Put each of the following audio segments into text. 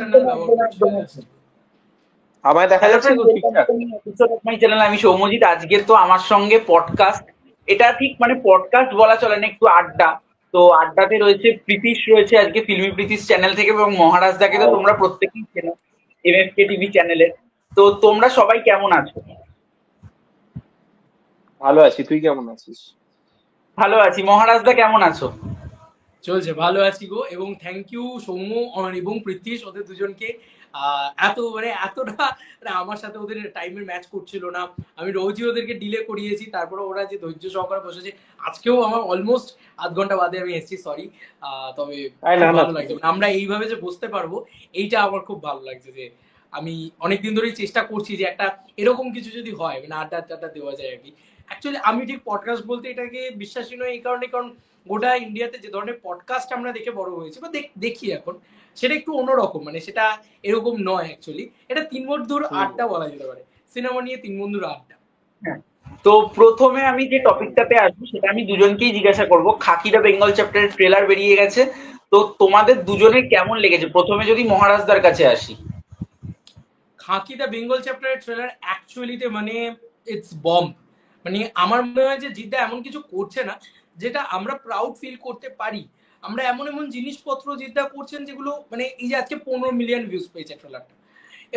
Channel ব্যবহার করছি। আমায় দেখা যাচ্ছে তো ঠিকঠাক? আমি সৌম্যজিৎ, আজকে তো আমার সঙ্গে পডকাস্ট, এটা ঠিক মানে পডকাস্ট বলা চলে না, একটু আড্ডা। তো আড্ডাতে রয়েছে প্রীতিশ, রয়েছে আজকে ফিল্মি প্রীতিশ চ্যানেল থেকে, এবং মহারাজ দাকে তো তোমরা প্রত্যেকেই চেনো এমএফকে টিভি চ্যানেলের। তো তোমরা সবাই কেমন আছো? ভালো আছি, তুই কেমন আছিস? ভালো আছি। মহারাজ দা কেমন আছো? চলছে, ভালো আছি গো। এবং থ্যাংক ইউ সৌম্য এবং পৃথ্বীশ, ওদের দুজনকে এত মানে এতটা আমার সাথে ওদের টাইমের ম্যাচ করছিল না। আমি রোজই ওদেরকে ডিলে করিয়েছি, তারপরে ওরা যে ধৈর্য সহকারে বসেছে। আজকেও আমার অলমোস্ট আধ ঘন্টা বাদে আমি এসেছি, সরি। তবে খুব ভালো লাগছে, মানে আমরা এইভাবে যে বসতে পারবো এইটা আমার খুব ভালো লাগছে। যে আমি অনেকদিন ধরেই চেষ্টা করছি যে একটা এরকম কিছু যদি হয়, মানে আড্ডা আড্ডা দেওয়া যায় আর কি। অ্যাকচুয়ালি আমি ঠিক পডকাস্ট বলতে এটাকে বিশ্বাসী নয় এই কারণে, কারণ গোটা ইন্ডিয়াতে যে ধরনের পডকাস্ট আমরা দেখে বড় হয়েছি বা দেখি এখন, সেটা একটু অন্যরকম। মানে সেটা এরকম নয় অ্যাকচুয়ালি, এটা তিন বন্ধুর আড্ডা বলা যেতে পারে, সিনেমা নিয়ে তিন বন্ধুর আড্ডা। তো প্রথমে আমি যে টপিকটাতে আসবো সেটা আমি দুজনকেই জিজ্ঞাসা করব। খাকি দ্য বেঙ্গল চ্যাপ্টারের ট্রেলার বেরিয়ে গেছে, তো তোমাদের দুজনের কেমন লেগেছে? প্রথমে যদি মহারাজদার কাছে আসি। খাকি দ্য বেঙ্গল চ্যাপ্টারের ট্রেলার অ্যাকচুয়ালিতে মানে ইটস বম্ব। মানে আমার মনে হয় যে জিদ্দা এমন কিছু করছে না যেটা আমরা প্রাউড ফিল করতে পারি। আমরা এমন এমন জিনিসপত্র জিদ্দা করছেন যেগুলো মানে এই যে আজকে 15 মিলিয়ন ভিউজ পেয়েছে ট্রেলারটা,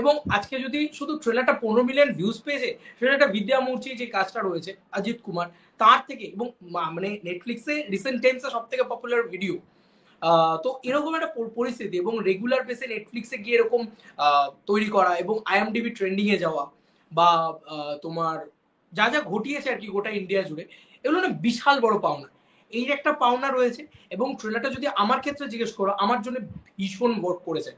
এবং আজকে যদি শুধু ট্রেলারটা 15 মিলিয়ন ভিউজ পেয়েছে, সেটা একটা বিদ্যা মূর্তি যে কাজটা রয়েছে অজিত কুমার তার থেকে, এবং মানে নেটফ্লিক্সে রিসেন্ট টাইমসে সব থেকে পপুলার ভিডিও। তো এরকম একটা পরিস্থিতি, এবং রেগুলার বেসে নেটফ্লিক্সে গিয়ে এরকম তৈরি করা এবং আইএমডিবি ট্রেন্ডিং এ যাওয়া, বা তোমার যা যা ঘটিয়েছে আর কি গোটা ইন্ডিয়া জুড়ে, এগুলো না বিশাল বড় পাওনা। এই একটা পাওনা রয়েছে, এবং ট্রেলারটা যদি আমার ক্ষেত্রে জিজ্ঞেস করো, আমার জন্য ভীষণ ওয়ার্ক করেছে।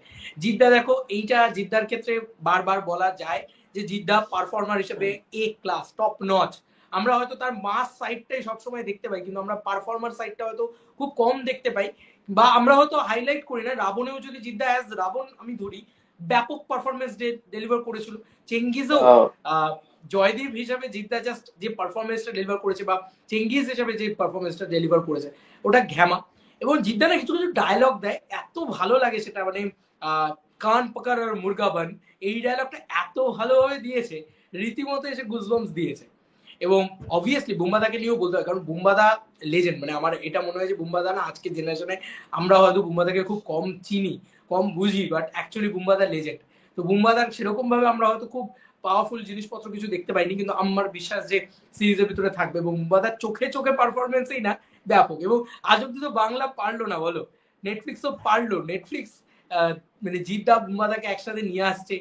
জিদ্দা দেখো, এইটা জিদ্দার ক্ষেত্রে বারবার বলা যায় যে জিদ্দা পারফর্মার হিসেবে এ ক্লাস, টপ নচ। আমরা হয়তো তার মাস সাইডটাই সবসময় দেখতে পাই, কিন্তু আমরা পারফর্মার সাইডটা হয়তো খুব কম দেখতে পাই, বা আমরা হয়তো হাইলাইট করি না। রাবণেও যদি জিদ্দা অ্যাজ রাবণ আমি ধরি, ব্যাপক পারফরমেন্স ডেলিভার করেছিল। চেঙ্গিজও জয়দীপ হিসাবে জিদ্দা জাস্ট যে পারফরমেন্সটা ডেলিভার করেছে, বা চেঙ্গিজ হিসাবে যে পারফরমেন্সটা ডেলিভার করেছে, ওটা ঘ্যামা। এবং জিদ্দা না কিছু কিছু ডায়লগ দেয়, এত ভালো লাগে সেটা। মানে কান পাকার আর মুরগা বান, এই ডায়লগটা এত ভালোভাবে দিয়েছে, রীতিমতো এসে গুজবাম্পস দিয়েছে। এবং অবভিয়াসলি বুম্বাদাকে নিয়েও বলতে হয়, কারণ বুম্বাদা লেজেন্ড। মানে আমার এটা মনে হয় যে বুম্বাদা না আজকের জেনারেশনে, আমরা হয়তো বুম্বাদাকে খুব কম চিনি, কম বুঝি, বাট অ্যাকচুয়ালি বুম্বাদা লেজেন্ড। তো বুম্বাদার সেরকম ভাবে আমরা হয়তো খুব পাওয়ারফুল জিনিসপত্র কিছু দেখতে পাইনি, কিন্তু আমার বিশ্বাস যে সিরিজের ভিতরে থাকবে। এবং বুম্বাদার চোখে চোখে পারফরমেন্সই না ব্যাপক। এবং আজ অব্দি তো বাংলা পারলো না, বলো নেটফ্লিক্সও পারলো। নেটফ্লিক্স মানে জিদ্দা বুম্বাদাকে একসাথে নিয়ে আসছে,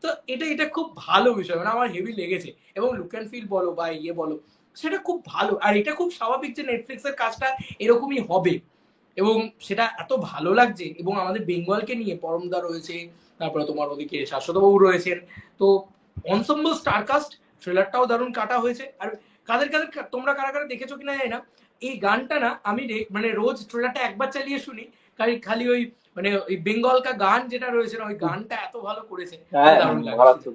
তো এটা এটা খুব ভালো বিষয়, মানে আমার হেভি লেগেছে। এবং লুক অ্যান্ড ফিল বলো বা ইয়ে বলো, সেটা খুব ভালো। আর এটা খুব স্বাভাবিক যে নেটফ্লিক্সের কাজটা এরকমই হবে, এবং সেটা এত ভালো লাগছে। এবং আমাদের বেঙ্গলকে নিয়ে পরমদা রয়েছে, তারপরে তোমার ওদিকে শাশ্বতবাবু রয়েছেন, তো অনসম্বল স্টারকাস্ট। ট্রেলারটাও দারুণ কাটা হয়েছে। আর কাদের কাদের তোমরা কারা কারা দেখেছো কিনা জানি না, এই গানটা না আমি মানে রোজ ট্রেলারটা একবার চালিয়ে শুনি, খালি ওই মানে ওই বেঙ্গল কা গান যেটা রয়েছে না, ওই গানটা এত ভালো করেছে, দারুণ লাগছে।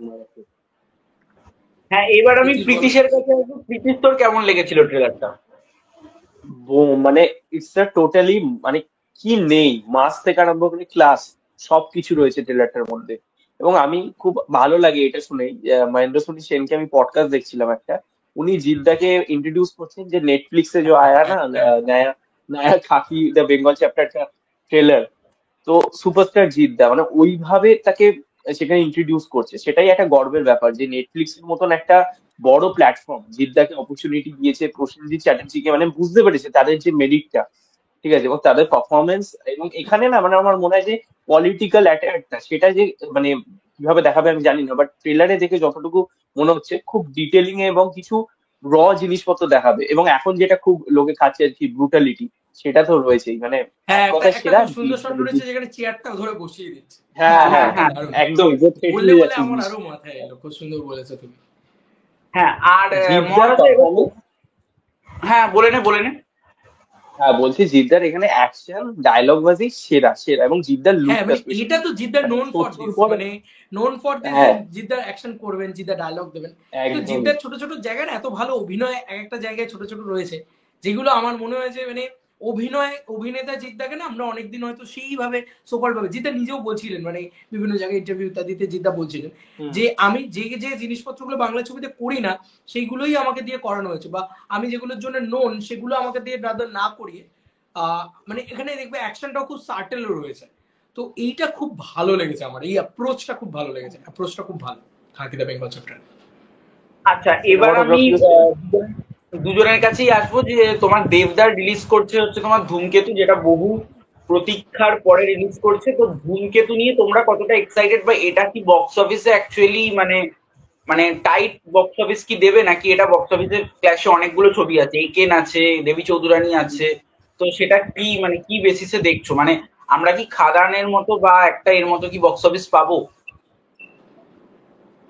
হ্যাঁ, এবার আমি প্রীতিশের কাছে আসবো। প্রীতিশ, তোর কেমন লেগেছিল ট্রেলারটা? মানে ইটস আ টোটালি, মানে কি নেই, মাস থেকে আরম্ভ করে ক্লাস সবকিছু রয়েছে ট্রেলারটার মধ্যে। এবং আমি খুব ভালো লাগে এটা শুনে, মহেন্দ্র সোনি সেনকে আমি পডকাস্ট দেখছিলাম একটা, উনি জিদ্দাকে ইন্ট্রোডিউস করছেন যে নেটফ্লিক্সে যে আয়া না নয়া নয়া খাকি দ্য বেঙ্গল চ্যাপ্টার ট্রেলার, তো সুপারস্টার জিদ্দা মানে ওইভাবে তাকে সেখানে ইন্ট্রোডিউস করছে। সেটাই একটা গর্বের ব্যাপার যে নেটফ্লিক্স এর মতন একটা বড় প্ল্যাটফর্ম জিদ্দাকে অপরচুনিটি দিয়েছে, প্রসেনজিৎ চ্যাটার্জিকে, মানে বুঝতে পেরেছে তাদের যে মেরিটটা, ঠিক আছে, এবং তাদের পারফরমেন্স। এবং এখানে না মানে আমার মনে হয় যে পলিটিক্যাল অ্যাটাকটা সেটা যে মানে কিভাবে দেখাবে আমি জানি না, বাট ট্রেলারে দেখে যতটুকু মনে হচ্ছে খুব ডিটেলিং এ এবং কিছু র জিনিসপত্র দেখাবে। এবং এখন যেটা খুব লোকে খাচ্ছে আর কি, ব্রুটালিটি, সেটা তো রয়েছেই। মানে এক কথা সেরা সুন্দর শট রয়েছে যেখানে চেয়ারটা ধরে বসিয়ে দিচ্ছে। হ্যাঁ হ্যাঁ হ্যাঁ, একদম বললে বলে আমার আরো মাথায় এলো, খুব সুন্দর বলেছো তুমি। হ্যাঁ, আর হ্যাঁ বলে নে। হ্যাঁ বলছি, জিদ্দার এখানে অ্যাকশন ডায়লগ বাজি সেরা সেরা, এবং জিদ্দার লুকটা এটা তো জিদ্দার নোন ফর দিস, মানে নোন ফর দিস, জিদ্দার অ্যাকশন করবেন, জিদ্দার ডায়লগ দেবেন। তো জিদ্দার ছোট ছোট জায়গায় না এত ভালো অভিনয় এক একটা জায়গায় ছোট ছোট রয়েছে, যেগুলো আমার মনে হয় যে মানে ও অভিনেতা জিদ্দাকে না আমরা অনেকদিন হয়তো সেইভাবে সোকল ভাবে, জিদ্দা নিজেও বলছিলেন মানে বিভিন্ন জায়গায় ইন্টারভিউ ইত্যাদিতে জিদ্দা বলছিলেন যে আমি যে যে জিনিসপত্রগুলো বাংলা ছবিতে করি না সেইগুলোই আমাকে দিয়ে করানো হয়েছে, বা আমি যেগুলোর জন্য নোন সেগুলো আমাকে দিয়ে রাদার না করিয়ে মানে এখানে দেখবে অ্যাকশনটাও খুব সার্টেল রয়েছে। তো এইটা খুব ভালো লেগেছে আমার, এই অ্যাপ্রোচটা খুব ভালো লেগেছে, অ্যাপ্রোচটা খুব ভালো খাকি দ্য বেঙ্গল চ্যাপ্টার। আচ্ছা, এবার আমি দুজনের কাছেই আসবো যে তোমার দেবদার রিলিজ করছে হচ্ছে তোমার ধূমকেতু, যেটা বহু প্রতীক্ষার পরে রিলিজ করছে। তো ধূমকেতু নিয়ে তোমরা কতটা এক্সাইটেড, বা এটা কি বক্স অফিসে অ্যাকচুয়ালি মানে মানে টাইট বক্স অফিস কি দেবে, নাকি এটা বক্স অফিসের ক্ল্যাশে অনেকগুলো ছবি আছে, একেন আছে, দেবী চৌধুরানী আছে, তো সেটা কি মানে কি বেসিসে দেখছো? মানে আমরা কি খাদানের মতো বা একটা এর মতো কি বক্স অফিস পাবো?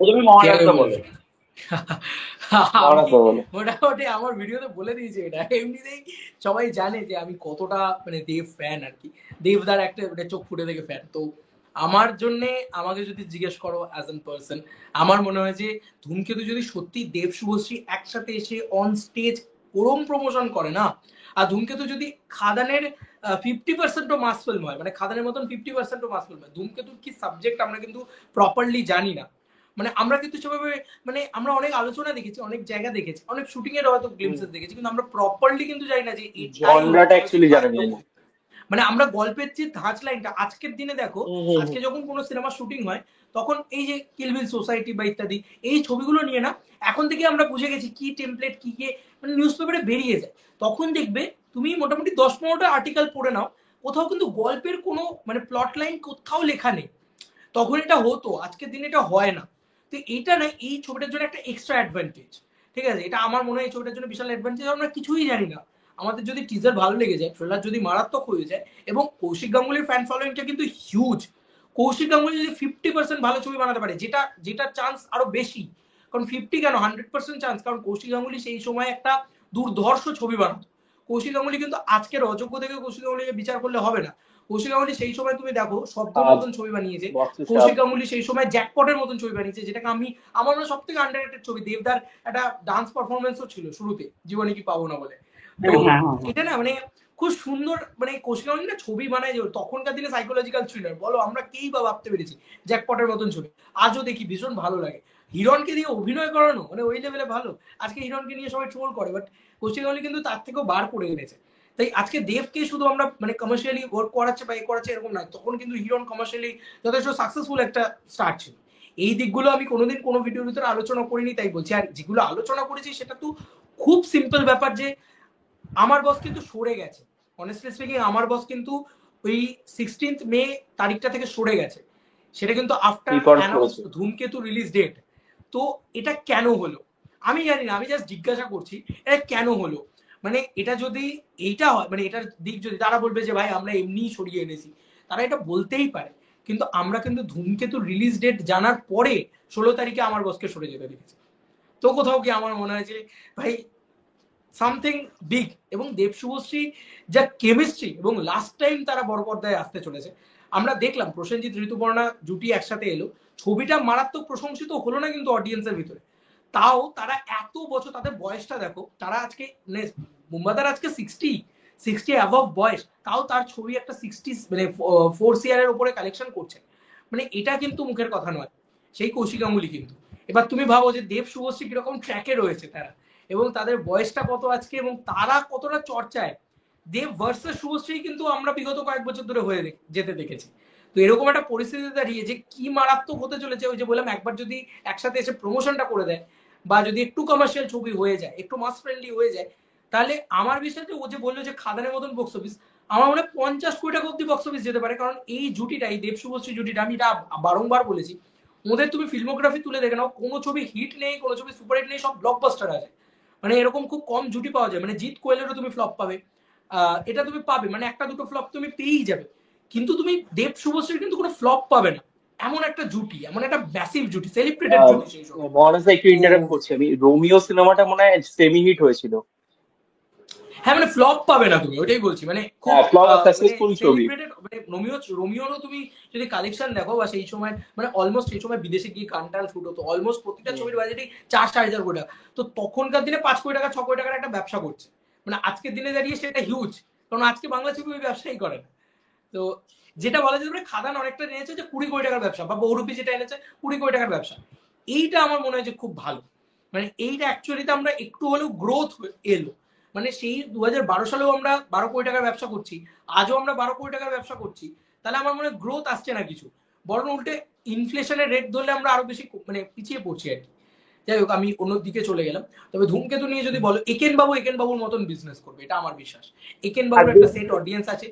প্রথমে মহারাজটা বলো। মোটামুটি আমার ভিডিওতে বলে দিয়েছি এটা, এমনিতেই সবাই জানে যে আমি কতটা মানে দেব ফ্যান আর কি, দেবদার একটা চোখ ফুটে দেখে ফ্যান। তো আমার জন্য আমাকে যদি জিজ্ঞেস করো অ্যাজ এন পার্সন, আমার মনে হয় যে ধূমকেতু যদি সত্যি দেব শুভশ্রী একসাথে এসে অন স্টেজ ওরম প্রমোশন করে না, আর ধূমকেতু যদি খাদানের 50%ও মাস ফিল্ম হয়, মানে খাদানের মতন 50%ও মাস ফিল্ম হয়, ধূমকেতুর কি সাবজেক্ট আমরা কিন্তু প্রপারলি জানি না। মানে আমরা কিন্তু সেভাবে মানে আমরা অনেক আলোচনা দেখেছি, অনেক জায়গা দেখেছি, অনেক শুটিং এর হয়তো গ্লিমসেস দেখেছি, কিন্তু আমরা প্রপারলি কিন্তু জানি না যে জনরাটা অ্যাকচুয়ালি জানা যায় না। মানে আমরা গল্পের যে ধাঁচ লাইনটা আজকের দিনে দেখো, আজকে যখন কোনো সিনেমা শুটিং হয় তখন এই যে কিলবিল সোসাইটি বা ইত্যাদি এই ছবিগুলো নিয়ে না এখন থেকে আমরা বুঝে গেছি কি টেমপ্লেট কি কে মানে নিউজ পেপারে বেরিয়ে যায়। তখন দেখবে তুমি মোটামুটি 10-15টা আর্টিকেল পড়ে নাও, কোথাও কিন্তু গল্পের কোনো মানে প্লট লাইন কোথাও লেখা নেই। তখন এটা হতো, আজকের দিনে এটা হয় না। তো এইটা না এই ছবিটার জন্য একটা এক্সট্রা অ্যাডভান্টেজ, ঠিক আছে, এটা আমার মনে হয় এই ছবিটার জন্য বিশাল অ্যাডভান্টেজ। আমরা কিছুই জানি না, আমাদের যদি টিজার ভালো লেগে যায়, ট্রেলার যদি মারাত্মক হয়ে যায়, এবং কৌশিক গাঙ্গুলির ফ্যান ফলোয়িংটা কিন্তু হিউজ। কৌশিক গাঙ্গুলি যদি 50% ভালো ছবি বানাতে পারে, যেটা চান্স আরো বেশি, কারণ 50 কেন 100% চান্স, কারণ কৌশিক গাঙ্গুলি সেই সময় একটা দুর্ধর্ষ ছবি বানাতো। কৌশিক গাঙ্গুলি কিন্তু আজকের অযোগ্য থেকে কৌশিক গাঙ্গুলিকে বিচার করলে হবে না। কৌশিক গাঙ্গুলি সেই সময় তুমি দেখো শব্দের মতন ছবি বানিয়েছে, কৌশিক গাঙ্গুলি সেই সময় জ্যাকপটের মতন ছবি বানিয়েছে, যেটাকে আমার মনে সব থেকে আন্ডাররেটেড ছবি। দেবদার একটা ডান্স পারফরমেন্সও ছিল শুরুতে, জীবনে কি পাবো না বলে। তো এটা না মানে খুব সুন্দর, মানে কৌশিক গাঙ্গুলি না ছবি বানায় যে তখনকার দিনে সাইকোলজিক্যাল থ্রিলার বলো, আমরা কেই বা ভাবতে পেরেছি জ্যাকপটের মতন ছবি, আজও দেখি ভীষণ ভালো লাগে। হিরণকে দিয়ে অভিনয় করানো মানে ওই লেভেলে ভালো। আজকে হিরণকে নিয়ে সবাই ট্রোল করে, বাট কৌশিক গাঙ্গুলি কিন্তু তার থেকেও বার করে এনেছে। তাই আজকে দেবকে শুধু আমরা মানে কমার্শিয়ালি ওয়ার্ক করাচ্ছে বা এ করাচ্ছে এরকম নয়, তখন কিন্তু হিরণ কমার্শিয়ালি যথেষ্ট সাকসেসফুল একটা স্টার্ট ছিল। এই দিকগুলো আমি কোনোদিন কোনো ভিডিওর ভিতরে আলোচনা করিনি, তাই বলছি। আর যেগুলো আলোচনা করেছি সেটা তো খুব সিম্পল ব্যাপার, যে আমার বস কিন্তু সরে গেছে, অনেস্টলি স্পিকিং আমার বস কিন্তু ওই 16th মে তারিখটা থেকে সরে গেছে, সেটা কিন্তু আফটার অ্যানাউন্স ধূমকেতু রিলিজ ডেট। তো এটা কেন হলো আমি জানি না, আমি জাস্ট জিজ্ঞাসা করছি এটা কেন হলো। মানে এটা যদি এইটা হয়, মানে এটার দিক যদি তারা বলবে যে ভাই আমরা এমনিই সরিয়ে এনেছি, তারা এটা বলতেই পারে, কিন্তু আমরা কিন্তু ধূমকেতু রিলিজ ডেট জানার পরে 16 তারিখে আমার বসকে সরে যেতে দেখেছি। তো কোথাও কি আমার মনে হয় যে ভাই সামথিং বিগ, এবং দেব শুভশ্রী যা কেমিস্ট্রি, এবং লাস্ট টাইম তারা বড় পর্দায় আসতে চলেছে। আমরা দেখলাম প্রসেনজিৎ ঋতুপর্ণা জুটি একসাথে এলো, ছবিটা মারাত্মক প্রশংসিত হলো না কিন্তু অডিয়েন্সের ভিতরে, তাও তারা এত বছর তাদের বয়সটা দেখো, তারা আজকে মুম্বাদার আজকে 60 অ্যাবভ বয়স, তাও তার ছবি একটা 60 মানে 4 CR এর উপরে কালেকশন করছে, মানে এটা কিন্তু মুখের কথা নয়। সেই কৌশিক গাঙ্গুলি কিন্তু, এবার তুমি ভাবো যে দেব শুভশ্রী কিরকম ট্র্যাকে রয়েছে তারা, এবং তাদের বয়সটা কত আজকে, এবং তারা কতটা চর্চায়। দেব ভার্সেস শুভশ্রী কিন্তু আমরা বিগত কয়েক বছর ধরে হয়ে যেতে দেখেছি। তো এরকম একটা পরিস্থিতি দাঁড়িয়ে যে কি মারাত্মক হতে চলেছে, ওই যে বললাম একবার যদি একসাথে এসে প্রমোশনটা করে দেয়, বা যদি একটু কমার্শিয়াল ছবি হয়ে যায়, একটু মাস ফ্রেন্ডলি হয়ে যায়, তাহলে আমার বিষয়তে ও যে বললো যে খাদানের মতন বক্স অফিস, আমার মনে হয় 50 কোটি টাকা অব্দি বক্স অফিস যেতে পারে। কারণ এই জুটিটা, এই দেব শুভশ্রী জুটিটা, আমি এটা বারংবার বলেছি, ওদের তুমি ফিল্মোগ্রাফি তুলে দেখে নাও, কোনো ছবি হিট নেই, কোনো ছবি সুপার হিট নেই, সব ব্লকবাস্টার আছে। মানে এরকম খুব কম জুটি পাওয়া যায়, মানে জিৎ কোয়েলেরও তুমি ফ্লপ পাবে, এটা তুমি পাবে, মানে একটা দুটো ফ্লপ তুমি পেয়েই যাবে, কিন্তু তুমি দেব শুভশ্রীর কিন্তু কোনো ফ্লপ পাবে না। এমন একটা জুটি, এমন একটা ম্যাসিভ জুটি, সেলিব্রেটেড জুটি সেই সময়। মহারাজদা একটু ইন্টারাপ্ট করছি আমি, রোমিও সিনেমাটা মনে হয় সেমি হিট হয়েছিল। হ্যাঁ মানে ফ্লপ পাবে না তুমি, ওইটাই বলছি, মানে খুব সাকসেসফুল ছবি। মানে রোমিওরও তুমি যদি কালেকশন দেখো, বা সেই সময় মানে অলমোস্ট সেই সময় বিদেশে গিয়ে গানটান শুট হতো, অলমোস্ট প্রতিটা ছবির বাজেটই 4-4.5 কোটি টাকা। তো তখনকার দিনে 5 কোটি টাকা 6 কোটি টাকার একটা ব্যবসা করছে, মানে আজকের দিনে দাঁড়িয়ে সেটা হিউজ। কারণ আজকে বাংলা ছবি ওই ব্যবসাই করে না। তো যেটা বলা যেতে পারে খাদান অনেকটা নিয়েছে যে 20 কোটি টাকার ব্যবসা, বা বহুরূপী যেটা এনেছে 20 কোটি টাকার ব্যবসা। এইটা আমার মনে হয় যে খুব ভালো, মানে এইটা অ্যাকচুয়ালিতে আমরা একটু হলেও গ্রোথ এলো। মানে সেই 2012 সালেও আমরা 12 কোটি টাকার ব্যবসা করছি, আজও আমরা 12 কোটি টাকার ব্যবসা করছি, তাহলে আমার মনে হয় গ্রোথ আসছে না কিছু, বরং উল্টে ইনফ্লেশনের রেট ধরলে আমরা আরো বেশি মানে পিছিয়ে পড়ছি আর কি। যাই হোক, আমি অন্য দিকে চলে গেলাম। তবে ধূমকেতু নিয়ে যদি বলো, একেন বাবুর মতন বিজনেস করবে, এটা আমার বিশ্বাস। একেন বাবুর একটা সেট অডিয়েন্স আছে,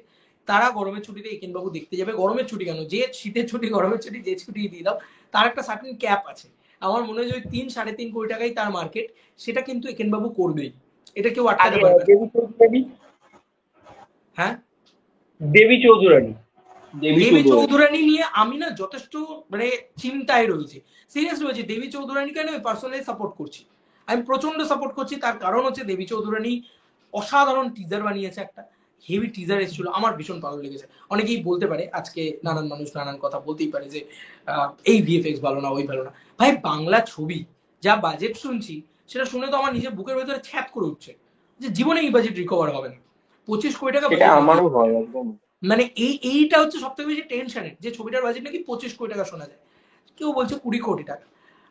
তারা গরমের ছুটিতে একেন বাবু দেখতে যাবে। গরমের ছুটি কেন, যে শীতের ছুটি, গরমের ছুটি, যে ছুটি দিয়ে দাও, তার একটা সার্টেন ক্যাপ আছে। আমার মনে হয় যে 3-3.5 কোটি টাকাই তার মার্কেট, সেটা কিন্তু একেন বাবু করবেই, এটা কেউ আটকাতে পারবে না। দেবী চৌধুরানী, হ্যাঁ, দেবী চৌধুরানী দেবী চৌধুরানী নিয়ে আমি না যথেষ্ট মানে চিন্তায় রয়েছে, সিরিয়াসলি বলছি। দেবী চৌধুরানীকে আমি পার্সোনালি সাপোর্ট করছি, আমি প্রচন্ড সাপোর্ট করছি। তার কারণ হচ্ছে দেবী চৌধুরানী অসাধারণ টিজার বানিয়েছে, একটা হেভি টিজার এসেছিল, আমার ভীষণ ভালো লেগেছে। অনেকেই বলতে পারে, আজকে নানান মানুষ নানান কথা বলতেই পারে যে এই ভিএফএক্স ভালো না, ওই ভালো না। ভাই, বাংলা ছবি যা বাজেট শুনছি, সেটা শুনে তো আমার নিজের বুকের ভেতরে ছ্যাদ করে উঠছে যে জীবনে এই বাজেট রিকভার হবে না। 25 কোটি টাকা সেটা আমারও হয় একদম। মানে এইটা হচ্ছে সব থেকে বেশি টেনশনের, যে ছবিটার বাজেট নাকি 25 কোটি টাকা শোনা যায়, কেউ বলছে 20 কোটি টাকা।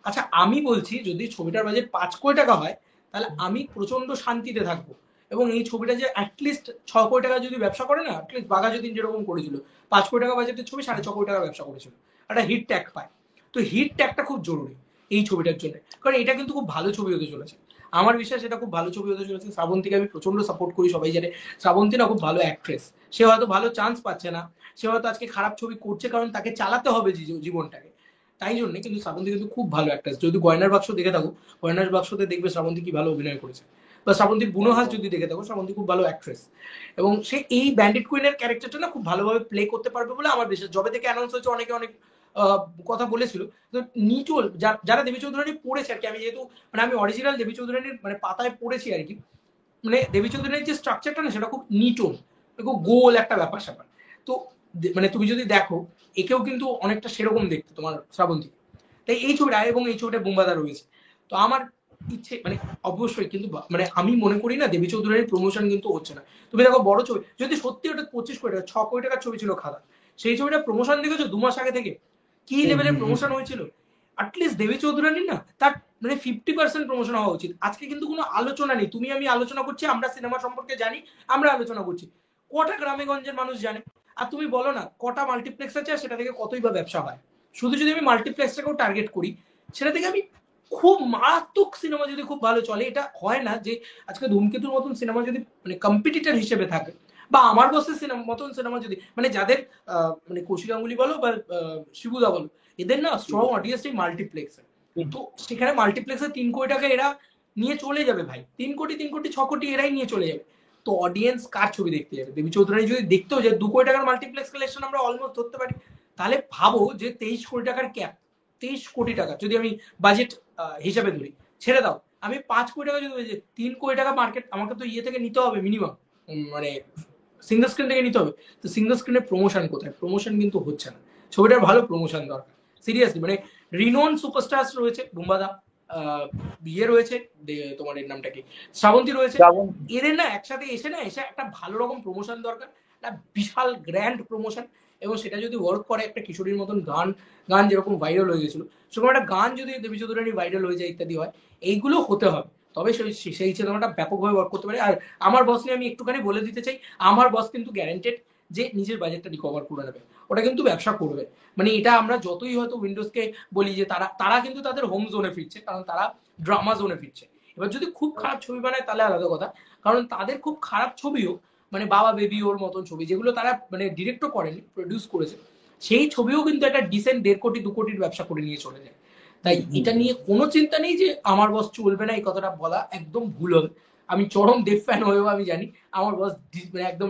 আচ্ছা, আমি বলছি যদি ছবিটার বাজেট 5 কোটি টাকা হয়, তাহলে আমি প্রচন্ড শান্তিতে থাকবো। এবং এই ছবিটা যে অ্যাটলিস্ট 6 কোটি টাকা যদি ব্যবসা করে না, অ্যাটলিস্ট বাঘা যতীন যেরকম করেছিল, 5 কোটি টাকা বাজেটের ছবি 6.5 কোটি টাকা ব্যবসা করেছিল, একটা হিট ট্যাগ পায়। তো হিট ট্যাগটা খুব জরুরি এই ছবিটার জন্য, কারণ এটা কিন্তু খুব ভালো ছবি হতে চলেছে। আমার বিশ্বাস এটা খুব ভালো ছবি হতে চলেছে। শ্রাবন্তীকে আমি প্রচন্ড সাপোর্ট করি, সবাই জানে শ্রাবন্তী না খুব ভালো অ্যাক্ট্রেস। সে হয়তো ভালো চান্স পাচ্ছে না, সে হয়তো আজকে খারাপ ছবি করছে কারণ তাকে চালাতে হবে জীবনটাকে, তাই জন্য। কিন্তু শ্রাবন্তী কিন্তু খুব ভালো অ্যাক্ট্রেস। যদি গয়নার বাক্স দেখে থাকো, গয়নার বাক্সতে দেখবে শ্রাবন্তী কি ভালো অভিনয় করেছে। বা শ্রাবন্তীর বুনোহাস যদি দেখে থাকো, শ্রাবন্তী খুব ভালো অ্যাক্ট্রেস। এবং সে এই ব্যান্ডেড কুইনের ক্যারেক্টারটা না খুব ভালোভাবে প্লে করতে পারবে বলে আমার বিশ্বাস। যবে থেকে অ্যানাউন্স হয়েছে অনেকে অনেক কথা বলেছিল। তো নিটোল যারা দেবী চৌধুরানী পড়েছে আর কি, আমি যেহেতু মানে আমি অরিজিনাল দেবী চৌধুরানীর মানে পাতায় পড়েছি আর কি, মানে দেবী চৌধুরানীর যে স্ট্রাকচারটা না, সেটা খুব নিটোল, খুব গোল একটা ব্যাপার স্যাপার। তো মানে তুমি যদি দেখো, একেও কিন্তু অনেকটা সেরকম দেখতে তোমার শ্রাবন্তী। তাই এই ছবিটা, এবং এই ছবিটা বুম্বাদা রয়েছে। তো আমার ইচ্ছে মানে অবশ্যই, কিন্তু মানে আমি মনে করি না দেবী চৌধুরানীর প্রমোশন কিন্তু হচ্ছে না। তুমি দেখো বড় ছবি, যদি সত্যি ওটা 25 কোটি টাকা, 6 কোটি টাকার ছবি ছিল খাদা, সেই ছবিটা প্রমোশন দেখেছো 2 মাস আগে থেকে কি লেভেলের প্রমোশন হয়েছিল। অ্যাটলিস্ট দেবী চৌধুরানী না তার মানে 50% প্রমোশন হওয়া উচিত। আজকে কিন্তু কোনো আলোচনা নেই, তুমি আমি আলোচনা করছি, আমরা সিনেমা সম্পর্কে জানি, আমরা আলোচনা করছি, কটা গ্রামে গঞ্জের মানুষ জানে। আর তুমি বলো না কটা মাল্টিপ্লেক্স আছে, আর সেটা থেকে কতই বা ব্যবসা হয়। শুধু যদি আমি মাল্টিপ্লেক্সটাকেও টার্গেট করি, সেটা থেকে আমি খুব মারাত্মক সিনেমা যদি খুব ভালো চলে, এটা হয় না যে আজকে ধূমকেতুর মতন সিনেমা যদি মানে কম্পিটিটর হিসেবে থাকে, বা আমার বসের সিনেমা মতন সিনেমা যদি মানে যাদের মানে কৌশিক গাঙ্গুলি বলো বা শিবুদা বলো, এদের না স্ট্রং অডিয়েন্স এই মাল্টিপ্লেক্সে। তো সেখানে মাল্টিপ্লেক্সে 3 কোটি টাকা এরা নিয়ে চলে যাবে ভাই, 3 কোটি 6 কোটি এরাই নিয়ে চলে যাবে। তো অডিয়েন্স কার ছবি দেখতে যাবে? দেবী চৌধুরানী যদি দেখতেও যায় 2 কোটি টাকার মাল্টিপ্লেক্স কালেকশন আমরা অলমোস্ট ধরতে পারি, তাহলে ভাবো যে 23 কোটি টাকার ক্যাপ, 23 কোটি টাকা যদি আমি বাজেট হিসাবে ধরি, ছেড়ে দাও আমি 5 কোটি টাকা যদি 3 কোটি টাকা মার্কেট আমাকে তো ইয়ে থেকে নিতে হবে মিনিমাম, মানে সিঙ্গল স্ক্রিন থেকে নিতে হবে। তো সিঙ্গল স্ক্রিনে প্রমোশন কোথায়? প্রমোশন কিন্তু হচ্ছে না, ছবিটার ভালো প্রমোশন দরকার সিরিয়াসলি। মানে রিনোন সুপারস্টার্স রয়েছে, বুম্বাদা বিয়ে রয়েছে, তোমার এর নামটা কি, শ্রাবন্তী রয়েছে, এদের না একসাথে এসে একটা ভালো রকম প্রমোশন দরকার, একটা বিশাল গ্র্যান্ড প্রমোশন। এবং সেটা যদি ওয়ার্ক করে, একটা কিশোরীর মতন গান যেরকম ভাইরাল হয়ে গেছিল, সেরকম একটা গান যদি দেবী চৌধুরানী ভাইরাল হয়ে যায় ইত্যাদি হয়, এইগুলো হতে হবে, তবে সেই সিনেমাটা ব্যাপকভাবে ওয়ার্ক করতে পারে। আর আমার বস নিয়ে আমি একটুখানি বলে দিতে চাই, আমার বস কিন্তু গ্যারান্টেড যে নিজের বাজেটটা রিকভার করে নেবে, ওটা কিন্তু ব্যবসা করবে। মানে এটা আমরা যতই হয়তো উইন্ডোজকে বলি যে তারা কিন্তু তাদের হোম জোনে ফিরছে, কারণ তারা ড্রামা জোনে ফিরছে। এবার যদি খুব খারাপ ছবি বানায় তাহলে আলাদা কথা, কারণ তাদের খুব খারাপ ছবিও মানে বাবা বেবি ওর মতন ছবি, যেগুলো তারা মানে ডিরেক্টও করেনি, প্রডিউস করেছে, সেই ছবিও কিন্তু একটা ডিসেন্ট 1.5 কোটি 2 কোটির ব্যবসা করে নিয়ে চলে যায়। তাই এটা নিয়ে কোনো চিন্তা নেই যে আমার বস চলবে না, এই কথাটা বলা একদম ভুল হবে। আমি চরম দেব ফ্যান হয়েও আমি জানি আমার বস মানে একদম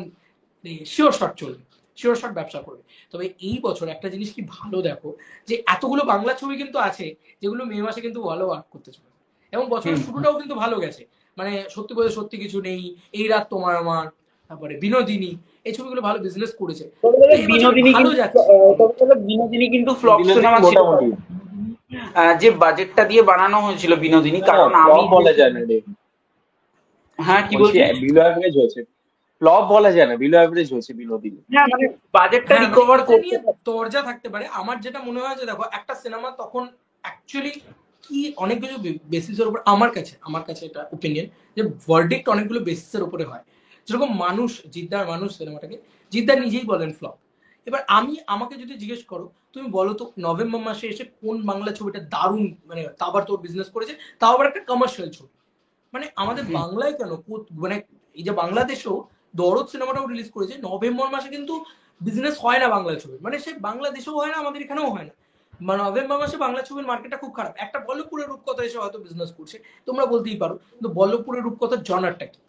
শিওর শট চলবে, শিওর শট ব্যবসা করবে। তবে এই বছর একটা জিনিস কি ভালো দেখো, যে এতগুলো বাংলা ছবি কিন্তু আছে যেগুলো মে মাসে কিন্তু ভালো ওয়ার্ক করতে চলে, এবং বছরের শুরুটাও কিন্তু ভালো গেছে। মানে সত্যি বলে সত্যি কিছু নেই, এই রাত তোমার আমার, তারপরে বিনোদিনী, এই ছবিগুলো ভালো বিজনেস করেছে। বিনোদিনী কিন্তু ফ্লপ সিনেমা ছিল, যে বাজেটটা দিয়ে বানানো হয়েছিল বিনোদিনী, কারণ আমি বলা যায় না রে। হ্যাঁ কি বলছি, বিলো অ্যাভারেজ হয়েছে, ফ্লপ বলা যায় না, বিলো অ্যাভারেজ হয়েছে বিনোদিনী। হ্যাঁ মানে বাজেটটা হ্যাঁ মানে রিকভার এটা করতে নিয়ে দরজা থাকতে পারে। আমার যেটা মনে হয় যে দেখো একটা সিনেমা তখন অ্যাকচুয়ালি কি অনেক কিছু বেসিসের উপর, আমার কাছে এটা ওপিনিয়ন যে ভার্ডিক্ট অনেকগুলো বেসিসের উপরে হয়। যেরকম মানুষ সিনেমাটাকে জিদ্দার নিজেই বলেন ফ্লপ। এবার আমাকে যদি জিজ্ঞেস করো তুমি বলো তো নভেম্বর মাসে এসে কোন বাংলা ছবিটা দারুণ মানে তারপর তোর বিজনেস করেছে, তাও আবার একটা কমার্শিয়াল ছবি। মানে আমাদের বাংলায় কেন মানে এই যে বাংলাদেশেও দরদ সিনেমাটাও রিলিজ করেছে নভেম্বর মাসে, কিন্তু বিজনেস হয় না বাংলা ছবির, মানে সে বাংলাদেশেও হয় না আমাদের এখানেও হয় না। মানে নভেম্বর মাসে বাংলা ছবির মার্কেটটা খুব খারাপ। একটা বল্লভপুরের রূপকথা এসে হয়তো বিজনেস করছে, তোমরা বলতেই পারো, কিন্তু বল্লভপুরের রূপকথার জনারটা কি?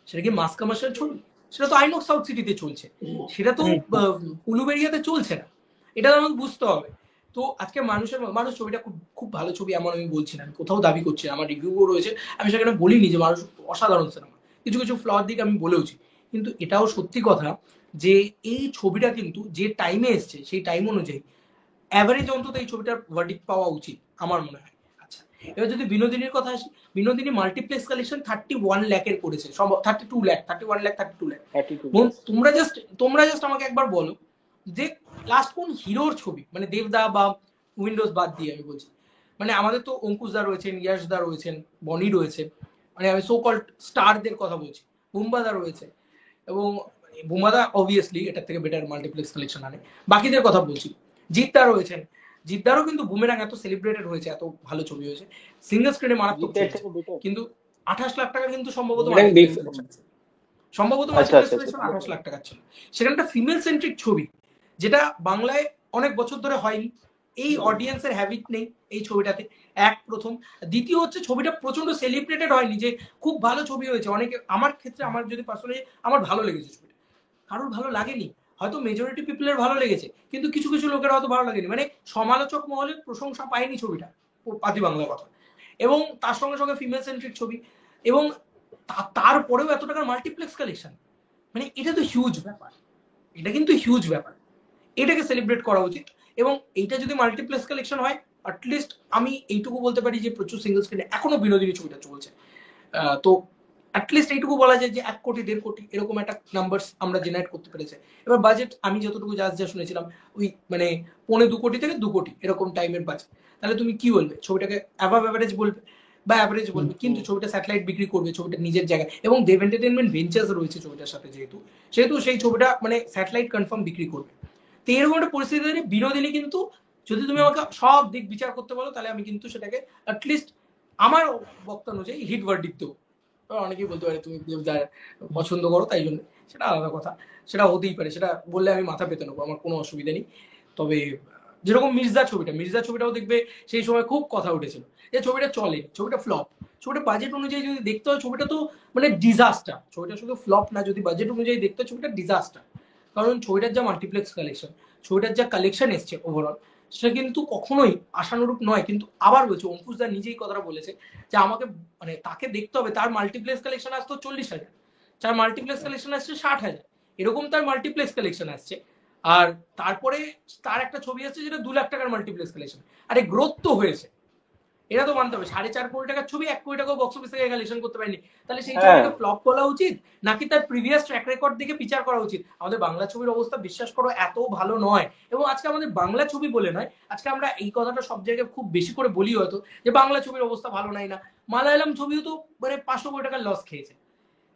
সেটা কি মাস কমার্শিয়াল ছবি? সেটা তো আইনক্স সাউথ সিটিতে চলছে, সেটা তো উলুবেরিয়াতে চলছে না। এটা আমাকে বুঝতে হবে। তো আজকে মানুষ ছবিটা খুব খুব ভালো ছবি এমন আমি বলছি না, আমি কোথাও দাবি করছি না, আমার রিভিউও রয়েছে, আমি সেখানে বলিনি যে মানুষ অসাধারণ সিনেমা, কিছু কিছু ফ্লর দিকে আমি বলেওছি। কিন্তু এটাও সত্যি কথা যে এই ছবিটা কিন্তু যে টাইমে এসছে সেই টাইম অনুযায়ী অ্যাভারেজ অন্তত এই ছবিটার ভার্ডিক্ট পাওয়া উচিত আমার মনে হয়। আচ্ছা, এবার যদি বিনোদিনীর কথা আসি, বিনোদিনী মাল্টিপ্লেক্স কালেকশন 31 লাখের করেছে, 32 লাখ, 31 লাখ, 32 লাখ। তোমরা জাস্ট আমাকে একবার বলো যে লাস্ট কোন হিরোর ছবি, মানে দেবদা বা উইন্ডোজ বাদ দিয়ে আমি বলছি, মানে আমাদের তো অঙ্কুশ দা রয়েছেন, ইয়াশ দা রয়েছেন, বনি রয়েছে, মানে আমি সো কল্ড স্টারদের কথা বলছি, বুম্বাদা রয়েছে, এবং বুম্বাদা অবভিয়াসলি এটার থেকে বেটার মাল্টিপ্লেক্স কালেকশন আনে। বাকিদের কথা বলছি, জিদ্দা রয়েছেন, জিদ্দারও কিন্তু বুমেরাং এত সেলিব্রেটেড হয়েছে, এত ভালো ছবি হয়েছে, সিঙ্গেল স্ক্রিনে মারাত্মক চলছে, কিন্তু 28 লাখ টাকা কিন্তু সম্ভবত মাল্টিপ্লেক্স কালেকশন 28 লাখ টাকা ছিল। সেখানে একটা ফিমেল সেন্ট্রিক ছবি যেটা বাংলায় অনেক বছর ধরে হয়নি, এই অডিয়েন্সের হ্যাবিট নেই এই ছবিটাতে, প্রথম। দ্বিতীয় হচ্ছে ছবিটা প্রচন্ড সেলিব্রেটেড হয়নি যে খুব ভালো ছবি হয়েছে। অনেকে, আমার ক্ষেত্রে, আমার যদি পার্সোনালি আমার ভালো লেগেছে ছবিটা, কারোর ভালো লাগেনি, হয়তো মেজরিটি পিপলের ভালো লেগেছে, কিন্তু কিছু কিছু লোকের হয়তো ভালো লাগেনি, মানে সমালোচক মহলে প্রশংসা পায়নি ছবিটা, পাতি বাংলা কথা। এবং তার সঙ্গে সঙ্গে ফিমেল সেন্ট্রিক ছবি, এবং তারপরেও এত টাকার মাল্টিপ্লেক্স কালেকশন, মানে এটা তো হিউজ ব্যাপার, এটা কিন্তু হিউজ ব্যাপার, এটাকে সেলিব্রেট করা উচিত। এবং এইটা যদি মাল্টিপ্লেক্স কালেকশন হয়, অ্যাটলিস্ট আমি এইটুকু বলতে পারি যে প্রচুর সিঙ্গল স্ক্রিনে এখনো বিনোদিনী ছবিটা চলছে, তো অ্যাটলিস্ট এইটুকু বলা যায় যে 1 কোটি 1.5 কোটি এরকম একটা নাম্বারস আমরা জেনারেট করতে পেরেছে। এবার বাজেট আমি যতটুকু যা শুনেছিলাম ওই মানে 1.25 কোটি থেকে 2 কোটি এরকম টাইমের বাজেট। তাহলে তুমি কি বলবে, ছবিটাকে অ্যাভাব অ্যাভারেজ বলবে বা অ্যাভারেজ বলবে, কিন্তু ছবিটা স্যাটেলাইট বিক্রি করবে, ছবিটা নিজের জায়গায়, এবং দেব এন্টারটেনমেন্ট ভেঞ্চার্স রয়েছে ছবিটার সাথে, যেহেতু সেই ছবিটা মানে স্যাটেলাইট কনফার্ম বিক্রি করবে। তো এরকম একটা পরিস্থিতিতে বিনোদিনী কিন্তু, যদি তুমি আমাকে সব দিক বিচার করতে বলো, তাহলে আমি কিন্তু সেটাকে অ্যাটলিস্ট আমার বক্তব্য অনুযায়ী হিট ভার্ডিক্ট দেবো। অনেকেই বলতে পারে তুমি দেবদার পছন্দ করো তাই জন্য, সেটা আলাদা কথা, সেটা হতেই পারে, সেটা বললে আমি মাথা পেতে নেবো, আমার কোনো অসুবিধা নেই। তবে যেরকম মির্জা ছবিটাও দেখবে সেই সময় খুব কথা উঠেছিল যে ছবিটা চলে, ছবিটা ফ্লপ, ছবিটা বাজেট অনুযায়ী যদি দেখতে হয় ছবিটা তো মানে ডিজাস্টার, ছবিটা শুধু ফ্লপ না, যদি বাজেট অনুযায়ী দেখতে হয় ছবিটা ডিজাস্টার। কারণ ছবিটার যা মাল্টিপ্লেক্স কালেকশন, ছবিটার যা কালেকশন এসছে ওভারঅল, সেটা কিন্তু কখনোই আশানুরূপ নয়। কিন্তু আবার বলছে, অঙ্কুশ দা নিজেই কথাটা বলেছে যে আমাকে মানে তাকে দেখতে হবে, তার মাল্টিপ্লেক্স কালেকশন আসতো 40,000, তার মাল্টিপ্লেক্স কালেকশন আসছে 60,000, এরকম তার মাল্টিপ্লেক্স কালেকশন আসছে। আর তারপরে তার একটা ছবি আসছে যেটা 2 লাখ টাকার মাল্টিপ্লেক্স কালেকশন। আরে গ্রোথ তো হয়েছে, এটা তো মানতে হবে। 4.5 কোটি টাকার ছবি 1 কোটি টাকাও বক্স অফিস থেকে কালেকশন করতে পারেনি, তাহলে সেই ছবিটাকে ফ্লপ বলা উচিত নাকি তার প্রিভিয়াস ট্র্যাক রেকর্ড দিকে বিচার করা উচিত? আমাদের বাংলা ছবির অবস্থা বিশ্বাস করো এত ভালো নয়, এবং আজকে আমাদের বাংলা ছবি বলে নয়, আজকে আমরা এই কথাটা সব জায়গায় খুব বেশি করে বলি হয়তো যে বাংলা ছবির অবস্থা ভালো নাই না, মালায়ালাম ছবিও তো মানে 500 কোটি টাকার লস খেয়েছে।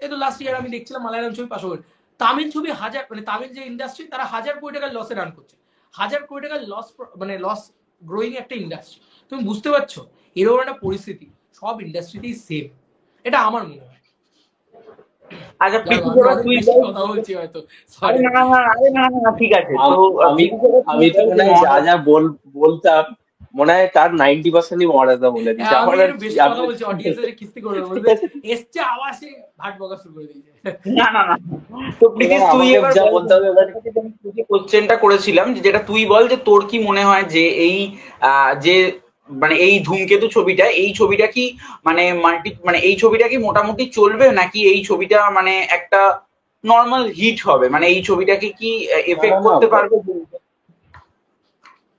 এই তো লাস্ট ইয়ার আমি দেখছিলাম মালায়ালাম ছবি 500 কোটি, তামিল ছবি মানে তামিল যে ইন্ডাস্ট্রি তারা 1000 কোটি টাকার লসে রান করছে, 1000 কোটি টাকার লস, মানে লস গ্রোয়িং একটা ইন্ডাস্ট্রি। তুমি বুঝতে পারছো এরকম একটা পরিস্থিতি সব ইন্ডাস্ট্রিতেই সেম, এটা আমার মনে হয়। আচ্ছা তুই কথা বলছি হয়তো, ঠিক আছে। আমি তো মনে হয় যা বলতাম মনে হয় তার 90% মহারাজা বলে দিচ্ছে। আমি বেশি কথা বলছি, অডিয়েন্সের কিস্তি করবে, বলবে এসছে আওয়াজে ভাট বকা শুরু করে দিয়েছে। না তো প্লিজ তুই এবার যা বলতে হবে, যে কোশ্চেনটা করেছিলাম যেটা তুই বল যে তোর কি মনে হয় যে এই যে মানে এই ধূমকেতু ছবিটা, এই ছবিটা কি মানে মানে এই ছবিটা কি মোটামুটি চলবে, নাকি এই ছবিটা মানে একটা নর্মাল হিট হবে, মানে এই ছবিটাকে কি এফেক্ট করতে পারবে?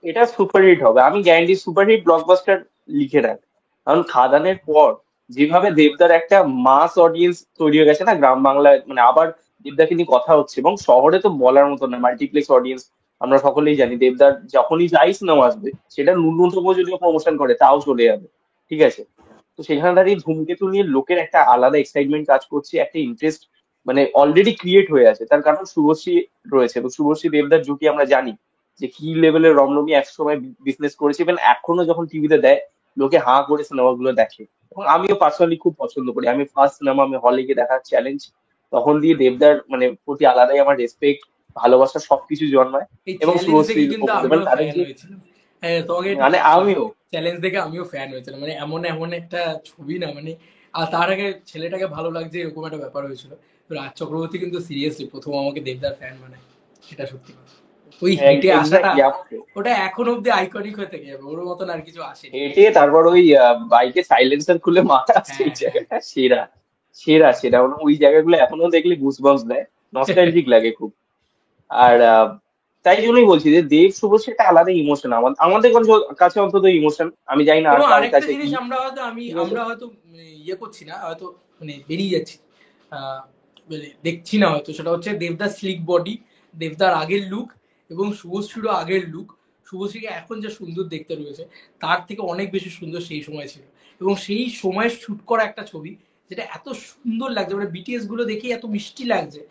এটা সুপারহিট হবে, আমি গ্যারান্টি সুপারহিট ব্লকবাস্টার লিখে রাখ। কারণ খাদানের পর যেভাবে দেবদার একটা মাস অডিয়েন্স তৈরি হয়ে গেছে না গ্রাম বাংলায়, মানে আবার দেবদাকে নিয়ে কথা হচ্ছে, এবং শহরে তো বলার মতো না, মাল্টিপ্লেক্স অডিয়েন্স আমরা সকলেই জানি। দেবদার যখনই যাই সিনেমা আসবে, সেটা ন্যূনতম যদিও প্রমোশন করে তাও চলে যাবে, ঠিক আছে? তো সেখানে দাঁড়িয়ে ধূমকেতু নিয়ে লোকের একটা আলাদা এক্সাইটমেন্ট কাজ করছে, একটা ইন্টারেস্ট মানে অলরেডি ক্রিয়েট হয়ে আছে। তার কারণ শুভশ্রী রয়েছে, তো শুভশ্রী দেবদার জুটি আমরা জানি যে কি লেভেলের রমরমি একসময় বিজনেস করেছে, এবং এখনো যখন টিভিতে দেয় লোকে হাঁ করে সিনেমাগুলো দেখে। এবং আমিও পার্সোনালি খুব পছন্দ করি। আমি ফার্স্ট সিনেমা আমি হলে গিয়ে দেখার চ্যালেঞ্জ তখন দিয়ে দেবদার মানে প্রতি আলাদাই আমার রেসপেক্ট, ভালোবাসা সবকিছু জন্মায়। এই এবং চ্যালেঞ্জ দেখে শুভশ্রীর কিন্তু ওপরে মানে আমিও তাদের ফ্যান যে হয়েছিলাম। হ্যাঁ, তোমাকে মানে আমিও চ্যালেঞ্জ দেখে আমিও ফ্যান হয়েছিলাম, মানে এমন এমন একটা ছবি না, মানে আর তার আগে ছেলেটাকে ভালো লাগছে এরকম একটা ব্যাপার হয়েছিল। তো রাজ চক্রবর্তী কিন্তু সিরিয়াসলি প্রথম আমাকে দেবদার ফ্যান বানায়, এটা সত্যি কথা। ওই হেঁটে আসাটা, এক্স্যাক্টলি ওটা এখন অব্দি আইকনিক হয়ে থেকে যাবে, ওর মতন আর কিছু আসেনি। হেঁটে তারপর ওই বাইকে সাইলেন্সার খুলে মাথা, হ্যাঁ সেই হ্যাঁ জায়গাটা সেরা, সেরা সেরা। মানে ওই জায়গাগুলো এখনো দেখলে গুজবাম্পস দেয়, নস্টালজিক লাগে খুব। আর তাই জন্যই বলছি যে দেব শুভশ্রী একটা আলাদা ইমোশন, আমাদের কাছে অন্তত ইমোশন। আমি জানি না আর এবং কার আরেকটা কাছে জিনিস কি, আমরা হয়তো ঠিক আছে? আমরা হয়তো ইয়ে করছি না হয়তো, মানে বেরিয়ে যাচ্ছি, মানে দেখছি না হয়তো, সেটা হচ্ছে দেবদার স্লিক বডি, দেবদার আগের লুক এবং শুভশ্রীরও আগের লুক। শুভশ্রীকে এখন যে সুন্দর দেখতে রয়েছে তার থেকে অনেক বেশি সুন্দর সেই সময় ছিল। এবং সেই সময় শুট করা একটা ছবি যেটা এত সুন্দর লাগছে, মানে বিটিএস গুলো দেখে এত মিষ্টি লাগছে,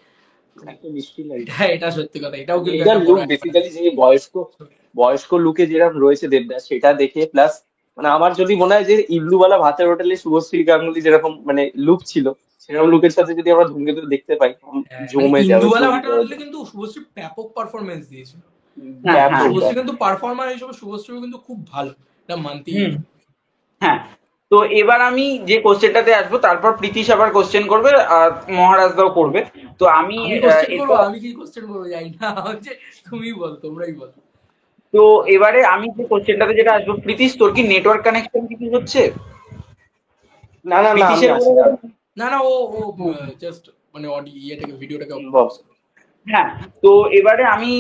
মানে এত মিষ্টি লাগে। এটা সত্যি কথা, এটাও কিন্তু দেবদার একটা বড় লুক একটা বেসিক্যালি যে বয়স্ক বয়স্ক লুকে যেরকম রয়েছে দেবদাস, সেটা দেখে প্লাস মানে আমার যদি মনে হয় যে ইন্দুবালা ভাতের হোটেলে শুভশ্রী গাঙ্গুলি যেরকম মানে লুক ছিল, সেরকম লুকের সাথে যদি আমরা ধূমকেতু দেখতে পাই, মানে জমে যাবে ইন্দুবালা সত্যি ভাটার কথা হোটেলে তো। কিন্তু শুভশ্রী ব্যাপক পারফরমেন্স দিয়েছিল। হ্যাঁ হ্যাঁ ব্যাপক শুভশ্রী ব্যাপক। কিন্তু পারফর্মার হিসেবে শুভশ্রী কিন্তু খুব ভালো, এটা মানতেই হুম হবে। হ্যাঁ। তো এবার আমি যে কোশ্চেনটাতে আসবো, তারপর প্রীতিশ আবার কোশ্চেন করবে আর মহারাজদাও করবে। তো আমি আমি কোশ্চেন করবো? এরপর আমি কি কোশ্চেন করবো জানি না, হচ্ছে তুমি বল, তোমরাই বল। তো এবারে আমি যে কোশ্চেনটাতে যেটা আসবো, প্রীতিশ তোর কি নেটওয়ার্ক কানেকশন কিছু হচ্ছে? না না না, আমি প্রীতিশের আছি, দাঁড়া। না না, ও ও জাস্ট মানে ইয়েটাকে ভিডিওটাকে বল। বল। হ্যাঁ। তো এবারে আমি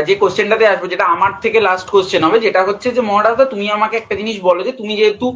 যে কোশ্চেনটাতে আসবো, যেটা আমার থেকে লাস্ট কোশ্চেন হবে, যেটা হচ্ছে যে মহারাজদা তুমি আমাকে একটা জিনিস বলো, যে তুমি যেহেতু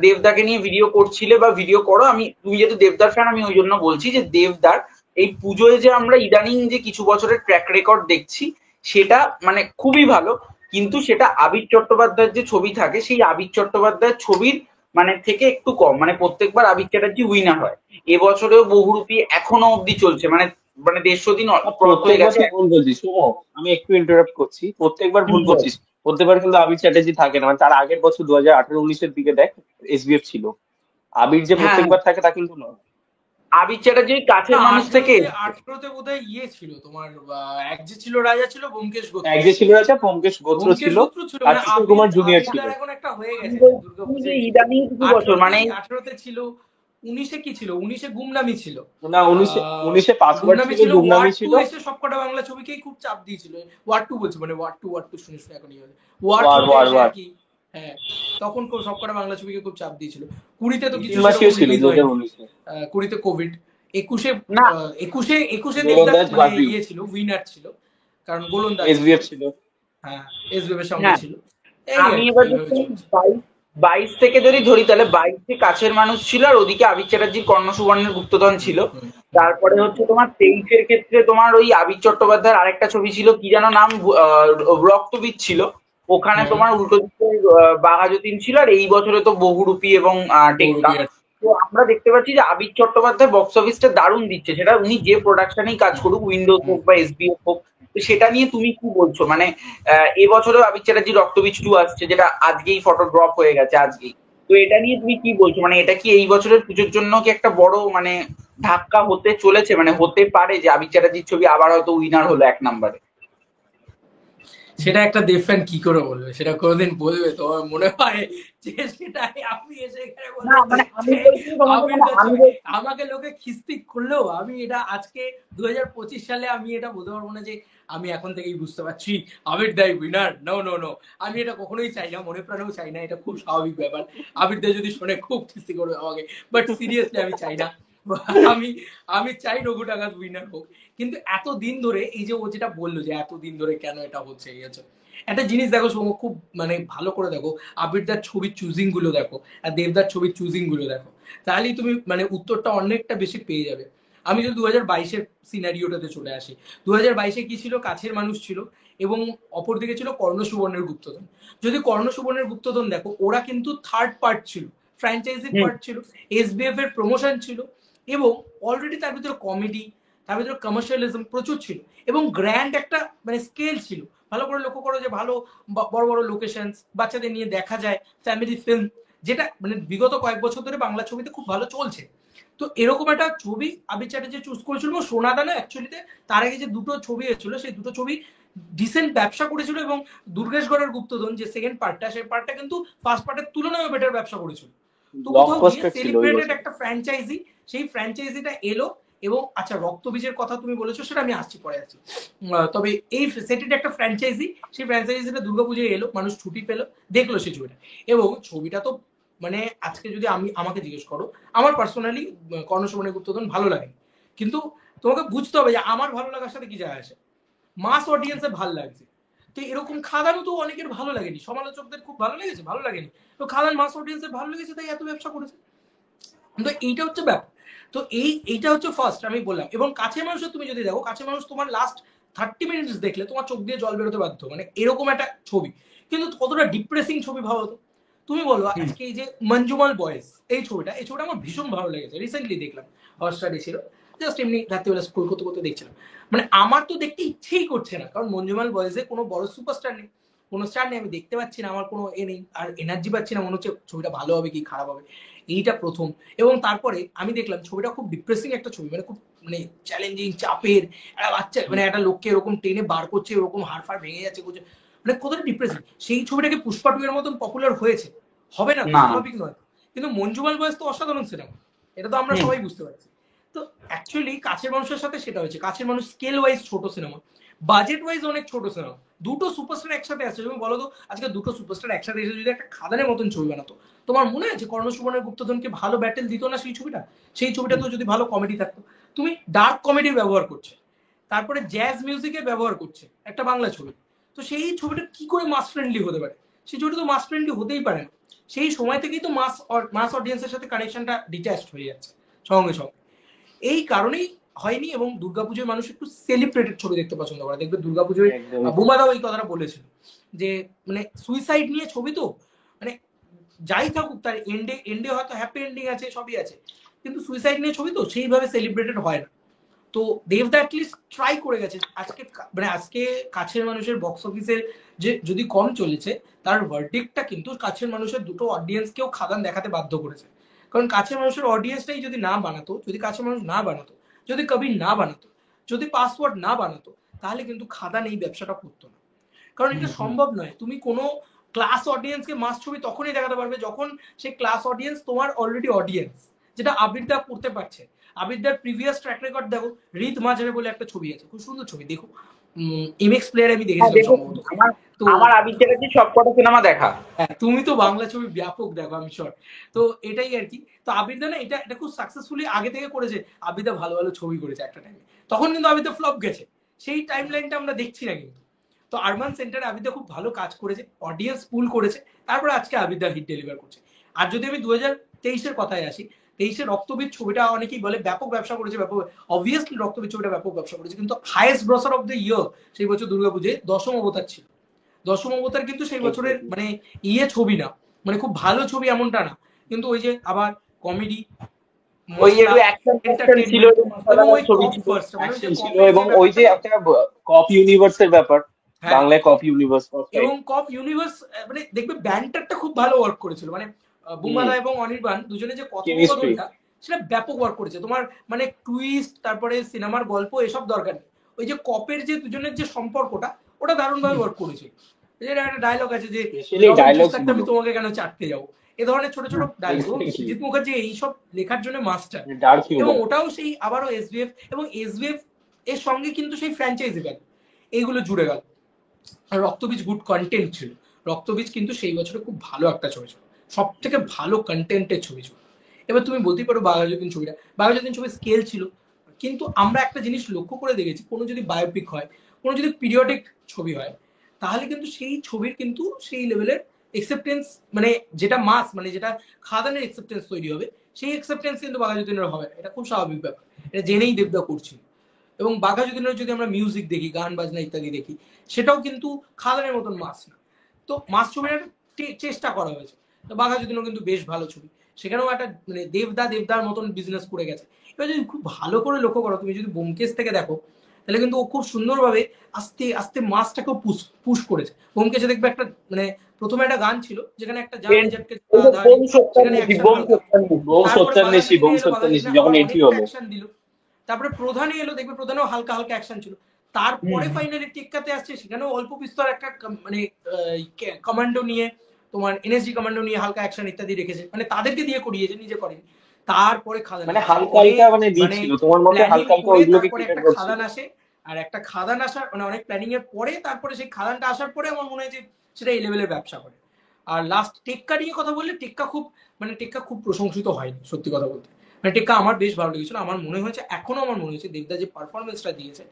দেবদাকে নিয়ে ভিডিও করছিলে বা ভিডিও করো, তুমি যেহেতু দেবদার ফ্যান, আমি ওই জন্য বলছি যে দেবদার এই পুজোয় যে আমরা ইদানিং যে কিছু বছরের ট্র্যাক রেকর্ড দেখছি, সেটা মানে খুবই ভালো। কিন্তু সেটা আবির চট্টোপাধ্যায়ের যে ছবি থাকে, সেই আবির চট্টোপাধ্যায়ের ছবির মানে থেকে একটু কম। মানে প্রত্যেকবার আবির চ্যাটার্জি উইনার হয়, এবছরেও বহুরূপী এখনো অব্দি চলছে, মানে মানে 150 দিন ক্রস হয়ে প্রত্যেকবার গেছে। তো ভুল বলছিস শুভ, আমি একটু ইন্টারাপ্ট করছি, প্রত্যেকবার ভুল বল। করছিস। প্রত্যেকবার কিন্তু আবির চ্যাটার্জি থাকে না, মানে তার আগের বছর 2018-19-এর দিকে দেখ, এসবিএফ ছিল। আবির যে হ্যাঁ, প্রত্যেকবার থাকে তা কিন্তু নয়। আবির চ্যাটার্জি ওই না, কাছের মানুষ থেকে আঠেরোতে এসছে। আঠেরোতে বোধহয় ইয়ে ছিল তোমার, এক যে ছিল রাজা ছিল ব্যোমকেশ এক গোত্র। যে ছিল রাজা ব্যোমকেশ গোত্র ব্যোমকেশ ছিল, গোত্র ছিল, আর মানে কিশোর আবির কুমার জুনিয়র ছিল। আবিরদার এখন একটা হয়ে আমি গেছে দুর্গা বলছি যে পুজোয় গিয়ে। ইদানিং কিছু বছর মানে আঠেরোতে ছিল, 19-এ কি ছিল, 19-এ গুমনামি ছিল। না, উনিশে আহ, উনিশে পাসওয়ার্ড গুমনামি ছিল, ছিল, গুমনামি ওয়ার্ড টু ছিল। এসে সবকটা বাংলা ছবিকেই খুব চাপ দিয়েছিল। ওয়ার্ড টু বলছি, মানে ওয়ার্ড টু শুনে শুনে এখন ইয়ে হয়েছে। ওয়ার্ড ওয়ার চলে ওয়ার এসে ওয়ার আর কি। হ্যাঁ, তখন সবকটা বাংলা ছবিকে খুব চাপ দিয়েছিল। কুড়িতে তো কিছু লিটিল মাসিও সেরকম ছিল রিলিজ হয়নি। 2019-এ। কুড়িতে কোভিড। একুশে না। একুশে একুশে দেবদার দেবদাস মানে বাজিও ইয়ে ছিল, উইনার ছিল, কারণ গোলন্দাজ ছিল। এসবিএফ ছিল। হ্যাঁ, এসবিএফ এর সঙ্গে হ্যাঁ, ছিল। এই আর আমি কি, এবার এইভাবে যদি চলছে। 22 থেকে যদি ধরি, তাহলে 22 কাছের মানুষ ছিল, আর ওদিকে আবির চ্যাটার্জির কর্ণ সুবর্ণের গুপ্তধন হুম ছিল। হুম হুম। তারপরে হচ্ছে তোমার 23-এর ক্ষেত্রে তোমার ওই আবির চট্টোপাধ্যায়ের আরেকটা ছবি ছিল, কি যেন নাম, রক্তবীজ ছিল। ওখানে হুম, তোমার উল্টো দিকে বাঘাযতীন ছিল, আর এই বছরে তো বহুরূপী এবং টেক্কা। বহুরূপী আর তো আমরা দেখতে পাচ্ছি যে আবির চট্টোপাধ্যায় বক্স অফিসটা দারুণ দিচ্ছে, সেটা উনি যে প্রোডাকশনেই কাজ হুম, করুক, উইন্ডোজ হুম। হোক বা এসবিএফ হোক। তো সেটা নিয়ে তুমি কি বলছো? মানে এবছরেও আবির চ্যাটার্জি রক্তবীজ 2 আসছে, যেটা আজকেই ফটো ড্রপ হয়ে গেছে আজকেই। তো এটা নিয়ে তুমি কি বলছো? মানে এটা কি এই বছরের পুজোর জন্য কি একটা বড় মানে ধাক্কা হতে চলেছে? মানে হতে পারে যে আবির চ্যাটার্জির ছবি আবার হয়তো উইনার হলো 1 নম্বরে? সেটা একটা দেবফ্যান কি করে বলবে, সেটা কোনোদিন বলবে? তোমার মনে হয় যে সেটাই আমি এসে এখানে না বলবো মানে আমি যে বলছি তোমাকে, মানে আবিরদার আমি ছবি? বলছি আমাকে লোকে খিস্তি করলেও আমি এটা আজকে 2025 সালে আমি এটা বলতে পারবো না যে আমি এখন থেকেই বুঝতে পারছি আবির দাই উইনার। নো নো নো, আমি এটা কখনোই চাই না, মনে প্রাণেও চাই না, এটা খুব স্বাভাবিক ব্যাপার। আবির দাই যদি শোনে খুব খিস্তি করবে আমাকে, বাট সিরিয়াসলি আমি চাই না। আমি আমি চাই রঘু ডাকাত উইনার হোক। কিন্তু এত দিন ধরে এই যে ও যেটা বললো যে এত দিন ধরে কেন এটা হচ্ছে, এই আছে একটা জিনিস দেখো সৌম, খুব মানে ভালো করে দেখো, আবিরদার ছবির চুজিং গুলো দেখো আর দেবদার ছবির চুজিং গুলো দেখো, তাহলেই তুমি মানে উত্তরটা অনেকটা বেশি পেয়ে যাবে। আমি যদি 2022-এর সিনারিওটাতে চলে আসি, 2022-এ কি ছিল? কাছের মানুষ ছিল এবং অপরদিকে ছিল কর্ণ সুবর্ণের গুপ্তধন। যদি কর্ণ সুবর্ণের গুপ্তধন দেখো, ওরা কিন্তু থার্ড পার্ট ছিল, ফ্র্যাঞ্চাইজির পার্ট ছিল, এসবিএফ এর প্রমোশন ছিল এবং অলরেডি তার ভিতরে কমেডি, তার ভিতরে কমার্শিয়ালিজম প্রচুর ছিল এবং গ্র্যান্ড একটা মানে স্কেল ছিল। ভালো করে লক্ষ্য করো যে ভালো বড় বড় লোকেশন, বাচ্চাদের নিয়ে দেখা যায়, ফ্যামিলি ফিল্ম, যেটা মানে বিগত কয়েক বছর ধরে বাংলা ছবিতে খুব ভালো চলছে। তো এরকম একটা ছবি আবির চ্যাটার্জি চুজ করেছিল এবং সোনাদানা অ্যাকচুয়ালিতে তার আগে যে দুটো ছবি এসেছিল সেই দুটো ছবি ডিসেন্ট ব্যবসা করেছিল এবং দুর্গেশগড়ের গুপ্তধন যে সেকেন্ড পার্টটা, সেই পার্টটা কিন্তু ফার্স্ট পার্টের তুলনায় বেটার ব্যবসা করেছিল। তো কোথাও গিয়ে সেলিব্রেটেড একটা ফ্র্যাঞ্চাইজি, সেই ফ্র্যাঞ্চাইজিটা এলো এবং আচ্ছা রক্তবীজের কথা তুমি বলেছো, সেটা আমি আসছি পরে আসছি। তবে এই সেটিটা একটা ফ্র্যাঞ্চাইজি, সেই ফ্র্যাঞ্চাইজিটা দুর্গাপুজোয় এলো, মানুষ ছুটি পেলো, দেখলো সেই ছবিটা এবং ছবিটা তো মানে আজকে যদি আমাকে জিজ্ঞেস করো, আমার পার্সোনালি কর্ণ সুবর্ণের গুপ্তধন ভালো লাগে, কিন্তু তোমাকে বুঝতে হবে যে আমার ভালো লাগার সাথে কি যায় আসে, মাস অডিয়েন্সে ভালো লাগছে। তো এরকম খাদানও তো অনেকের ভালো লাগেনি, সমালোচকদের খুব ভালো লেগেছে, ভালো লাগেনি, তো খাদান মাস অডিয়েন্সের ভালো লেগেছে তাই এত ব্যবসা করেছে। তো এইটা হচ্ছে ব্যাপার। তো এইটা হচ্ছে ফার্স্ট আমি বললাম। এবং কাছের মানুষের তুমি যদি দেখো, কাছের মানুষ তোমার লাস্ট 30 মিনিটস দেখলে তোমার চোখ দিয়ে জল বেরোতে বাধ্য, মানে এরকম একটা ছবি। কিন্তু কতটা ডিপ্রেসিং ছবি ভাবো তো। তুমি বলো আজকে এই যে মঞ্জুমাল বয়েস, এই ছবিটা আমার ভীষণ ভালো লেগেছে, রিসেন্টলি দেখলাম, হটস্টারে ছিল, জাস্ট এমনি রাত্রিবেলা স্কুল করতে করতে দেখছিলাম। মানে আমার তো দেখতে ইচ্ছেই করছে না, কারণ মঞ্জুমাল বয়েসে কোনো বড় সুপারস্টার নেই, কোনো স্টার নেই, আমি দেখতে পাচ্ছি না, আমার কোনো নেই, আর এনার্জি পাচ্ছি না, মনে হচ্ছে ছবিটা ভালো হবে কি খারাপ হবে। এইটা প্রথম। এবং তারপরে আমি দেখলাম ছবিটা খুব ডিপ্রেসিং একটা ছবি, মানে খুব মানে চ্যালেঞ্জিং, চাপের, একটা বাচ্চা মানে একটা লোককে এরকম টেনে বার করছে, এরকম হাড় ফাড় ভেঙে যাচ্ছে, মানে কতটা ডিপ্রেসিং। সেই ছবিটাকে পুষ্পা 2 এর মতন পপুলার হয়েছে, হবে না, স্বাভাবিক নয়। কিন্তু মঞ্জুমাল বয়েস তো অসাধারণ সিনেমা, এটা তো আমরা সবাই বুঝতে পারছি। তো অ্যাকচুয়ালি কাছের মানুষের সাথে সেটা হয়েছে, কাছের মানুষ স্কেল ওয়াইজ ছোট সিনেমা, বাজেট ওয়াইজ অনেক ছোট সিনেমা, দুটো সুপারস্টার একসাথে আসছে। তুমি বলো তো আজকে দুটো সুপারস্টার একসাথে এসে যদি একটা খাদানের মতন ছবি বানাতো, তোমার মনে আছে কর্ণ সুবর্ণের গুপ্তধনকে ভালো ব্যাটেল দিত না সেই ছবিটা? সেই ছবিটা তো যদি ভালো কমেডি থাকতো। তুমি ডার্ক কমেডির ব্যবহার করছে, তারপরে জ্যাজ মিউজিকের ব্যবহার করছে একটা বাংলা ছবি, তো সেই ছবিটা কি করে মাস ফ্রেন্ডলি হতে পারে? সেই ছবিটা তো মাস ফ্রেন্ডলি হতেই পারে না। সেই সময় থেকেই তো মাস অডিয়েন্সের সাথে কানেকশনটা ডিট্যাচড হয়ে যাচ্ছে সঙ্গে সঙ্গে। এই কারণেই হয়নি। এবং দুর্গাপুজোয় মানুষ একটু সেলিব্রেটেড ছবি দেখতে পছন্দ করে। দেখবে দুর্গাপুজোয় বুমাদাও এই কথাটা বলেছিল যে মানে সুইসাইড নিয়ে ছবি তো, মানে যাই থাকুক তার এন্ডে হয়তো হ্যাপি এন্ডিং আছে, সবই আছে, কিন্তু সুইসাইড নিয়ে ছবি তো সেইভাবে সেলিব্রেটেড হয় না। তো দেবদা অ্যাটলিস্ট ট্রাই করে গেছে। আজকে কাছের মানুষের বক্স অফিসের যে যদি কম চলেছে, তার ভার্ডিক্টটা কিন্তু কাছের মানুষের দুটো অডিয়েন্সকেও খাদান দেখাতে বাধ্য করেছে। কারণ কাছের মানুষের অডিয়েন্সটাই যদি না বানাতো, যদি কাছের মানুষ না বানাতো, যদি কবির না বানাতো, যদি পাসওয়ার্ড না বানাতো, তাহলে কিন্তু খাদান এই ব্যবসাটা করতো না। কারণ এটা সম্ভব নয়। তুমি কোনো ক্লাস অডিয়েন্সকে মাস ছবি তখনই দেখাতে পারবে যখন সেই ক্লাস অডিয়েন্স তোমার অলরেডি অডিয়েন্স, যেটা আবিরদা করতে পারছে। আবিরদার প্রিভিয়াস ট্র্যাক রেকর্ড দেখো, রিত মাঝারে বলে একটা ছবি আছে, খুব সুন্দর ছবি, দেখো ইমেক্স প্লেয়ার আমি দেখেছিলাম সম্ভবত। তো আমার আবির চ্যাটার্জি সবকটা সিনেমা দেখা। হ্যাঁ, তুমি তো বাংলা ছবি ব্যাপক দেখো আমি শিওর। তো এটাই আর কি। তো আবিরদা না এটা খুব সাকসেসফুলি আগে থেকে করেছে। আবিরদা ভালো ভালো ছবি করেছে একটা টাইমে, তখন কিন্তু আবিরদা ফ্লপ গেছে, সেই টাইম লাইনটা আমরা দেখছি না কিন্তু। তো আরমান সেন্টারে আবিরদা খুব ভালো কাজ করেছে, অডিয়েন্স পুল করেছে, তারপরে আজকে আবিরদা হিট ডেলিভার করছে। আর যদি আমি 2023-এর কথায় আসি, 23-এ রক্তবীজ ছবিটা অনেকেই বলে ব্যাপক ব্যবসা করেছে, ব্যাপক, অবভিয়াসলি রক্তবীজ ছবিটা ব্যাপক ব্যবসা করেছে, কিন্তু highest grosser of the year সেই বছর দুর্গাপুজোয় দশম অবতার ছিল। দশম অবতার কিন্তু সেই বছরের মানে ছবি না, মানে খুব ভালো ছবি এমনটা না, কিন্তু ওই যে আবার কমেডি, ওই একটু অ্যাকশন ছিল, এবং ওই ছবি ছিল, এবং ওই যে একটা কপ ইউনিভার্সের ব্যাপার, বাংলায় কপ ইউনিভার্স, এবং কপ ইউনিভার্স মানে দেখবে ব্যান্ডারটা খুব ভালো ওয়ার্ক করেছিল। মানে বুমাদা এবং অনির্বাণ দুজনে যে কথোপকথনটা, সেটা ব্যাপক ওয়ার্ক করেছে। তোমার মানে টুইস্ট, তারপরে সিনেমার গল্প, এসব দরকার নেই, ওই যে কপের যে দুজনের যে সম্পর্কটা, ওটা দারুণ ভাবে ওয়ার্ক করেছিল। যেটা একটা ডায়লগ আছে যে আমি তোমাকে কেন চাটতে যাবো, এ ধরনের ছোট ছোট ডায়লগ। সুজিত মুখার্জি এইসব লেখার জন্য মাস্টার। এবং ওটাও সেই আবারও এসবিএফ, এবং এসবিএফ এর সঙ্গে কিন্তু সেই ফ্র্যাঞ্চাইজি গেল, এইগুলো জুড়ে গেল। আর রক্তবীজ গুড কন্টেন্ট ছিল, রক্তবীজ কিন্তু সেই বছরে খুব ভালো একটা ছবি ছিল, সব থেকে ভালো কন্টেন্টের ছবি ছিল। এবার তুমি বলতেই পারো বাঘাযতীন ছবিটা, বাঘাযতীন ছবির স্কেল ছিল, কিন্তু আমরা একটা জিনিস লক্ষ্য করে দেখেছি, কোনো যদি বায়োপিক হয়, কোনো যদি পিরিয়ডিক ছবি হয়, তাহলে কিন্তু সেই ছবির কিন্তু সেই লেভেলের একসেপ্টেন্স, মানে যেটা মাস, মানে যেটা খাদানের একসেপ্টেন্স তৈরি হবে, সেই একসেপ্টেন্স কিন্তু বাঘাযতীনের হবে না, এটা খুব স্বাভাবিক ব্যাপার। এটা জেনেই দেবদা করছিল। এবং বাঘা যতীনের যদি আমরা মিউজিক দেখি, গান বাজনা ইত্যাদি দেখি, সেটাও কিন্তু খাদানের মতন মাস না। তো মাস ছবির চেষ্টা করা হয়েছে। তো বাঘা যতীনও কিন্তু বেশ ভালো ছবি, সেখানেও একটা মানে দেবদার মতন বিজনেস করে গেছে। এবার যদি খুব ভালো করে লক্ষ্য করো, তুমি যদি ব্যোমকেশ থেকে দেখো, তাহলে কিন্তু ও খুব সুন্দরভাবে আস্তে আস্তে মাসটাকেও পুশ করেছে। ব্যোমকেশে দেখবে একটা মানে প্রথমে একটা গান ছিল যেখানে একটা সেখানে অ্যাকশন হালকা, তারপরে বাঘা যতীনে এলো, বাঘা যতীনে যখন আবার এন্ট্রি অনেকটা হলো, অ্যাকশন দিল, তারপরে প্রধানে এলো, দেখবে প্রধানেও হালকা হালকা অ্যাকশন ছিল, তারপরে ফাইনালি টেক্কাতে আসছে, সেখানেও অল্প বিস্তর একটা মানে কমান্ডো নিয়ে, তোমার এনএসজি কমান্ডো নিয়ে হালকা অ্যাকশন ইত্যাদি রেখেছে, মানে তাদেরকে দিয়ে করিয়েছে, নিজে করেনি। তারপরে খাদান মানে আসে, হালকা অনেক হালকা মানে মানে দিচ্ছিল তোমার মতে, প্ল্যানিং হালকা হালকা করে ওইগুলোকে তারপরে ক্রিয়েট একটা করছিল। খাদান আসে। আর একটা খাদান আসার মানে অনেক প্ল্যানিং এর পরে তারপরে সেই খাদানটা আসার পরে আমার মনে হয় যে সেটা এই লেভেলের ব্যবসা করে। আর লাস্ট টেক্কা নিয়ে কথা বললে, টেক্কা খুব প্রশংসিত হয়নি সত্যি কথা বলতে। মানে টেক্কা আমার বেশ ভালো লেগেছিল, আমার মনে হয়েছে, এখনো আমার মনে হয়েছে দেবদা যে পারফরমেন্সটা দিয়েছে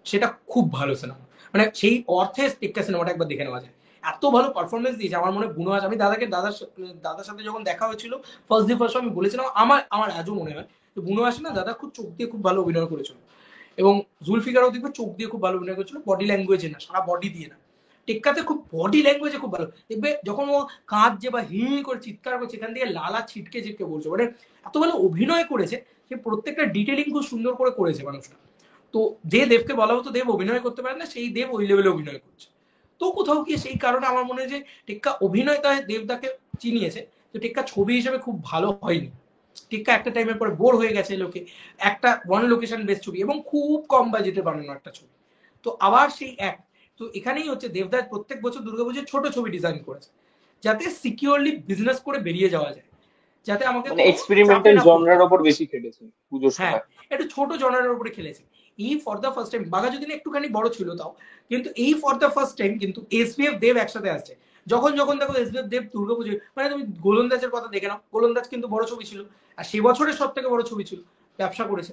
সেটা খুব ভালো সিনেমা, মানে সেই অর্থে টেক্কা সিনেমাটা একবার দেখে নেওয়া যায়, এত ভালো পারফরমেন্স দিয়েছে। আমার মনে গুণ আছে, আমি দাদার সাথে যখন দেখা হয়েছিল ফার্স্ট আমি বলেছিলাম, আমার আজও মনে হয় যে গুণ আসে না, দাদা খুব চোখ দিয়ে খুব ভালো অভিনয় করেছিল। এবং জুলফিকারও দেখবে চোখ দিয়ে খুব ভালো অভিনয় করেছিল, বডি ল্যাঙ্গুয়েজে না, সারা বডি দিয়ে না। টেক্কাতে খুব বডি ল্যাঙ্গুয়েজে খুব ভালো দেখবে, যখন ও কাঁদছে বা হি করে চিৎকার করছে, এখান থেকে লালা ছিটকে ছিটকে বলছে, মানে এত ভালো অভিনয় করেছে, সে প্রত্যেকটা ডিটেলিং খুব সুন্দর করে করেছে মানুষটা। তো যে দেবকে বলা হতো দেব অভিনয় করতে পারে না, সেই দেব ওই লেভেলে অভিনয় করছে। তো কোথাও গিয়ে সেই কারণে আমার মনে হয় যে টেক্কা অভিনয়টায় দেবদাকে চিনিয়েছে, তো টেক্কা ছবি হিসেবে খুব ভালো হয়নি। টেক্কা একটা টাইমের পরে বোর হয়ে গেছে লোকে, একটা ওয়ান লোকেশন বেস ছবি এবং খুব কম বাজেটে বানানো একটা ছবি। তো আবার সেই এক, তো এখানেই হচ্ছে দেবদাস প্রত্যেক বছর দুর্গাপুজোর ছোট ছবি ডিজাইন করেছে, যাতে সিকিউরলি বিজনেস করে বেরিয়ে যাওয়া যায়, যাতে আমাকে মানে কোনো চাপে এক্সপেরিমেন্টাল না পড়তে জনরার হয়। ওপর বেশি খেটেছে পুজোর হ্যাঁ, সময়। একটু ছোট জনারের উপরে খেলেছে। এই for the first time, Bagha Jatin একটুখানি বড় ছিল তাও, কিন্তু এই ফর দ্য ফার্স্ট টাইম কিন্তু এসবিএফ দেব একসাথে আসছে। যখন যখন দেখো এসবিএফ দেব দুর্গাপুজো, মানে তুমি গোলন্দাজের কথা দেখে নাও, গোলন্দাজ কিন্তু বড় ছবি ছিল, আর সে বছরের সব থেকে বড় ছবি ছিল, ব্যবসা করেছে,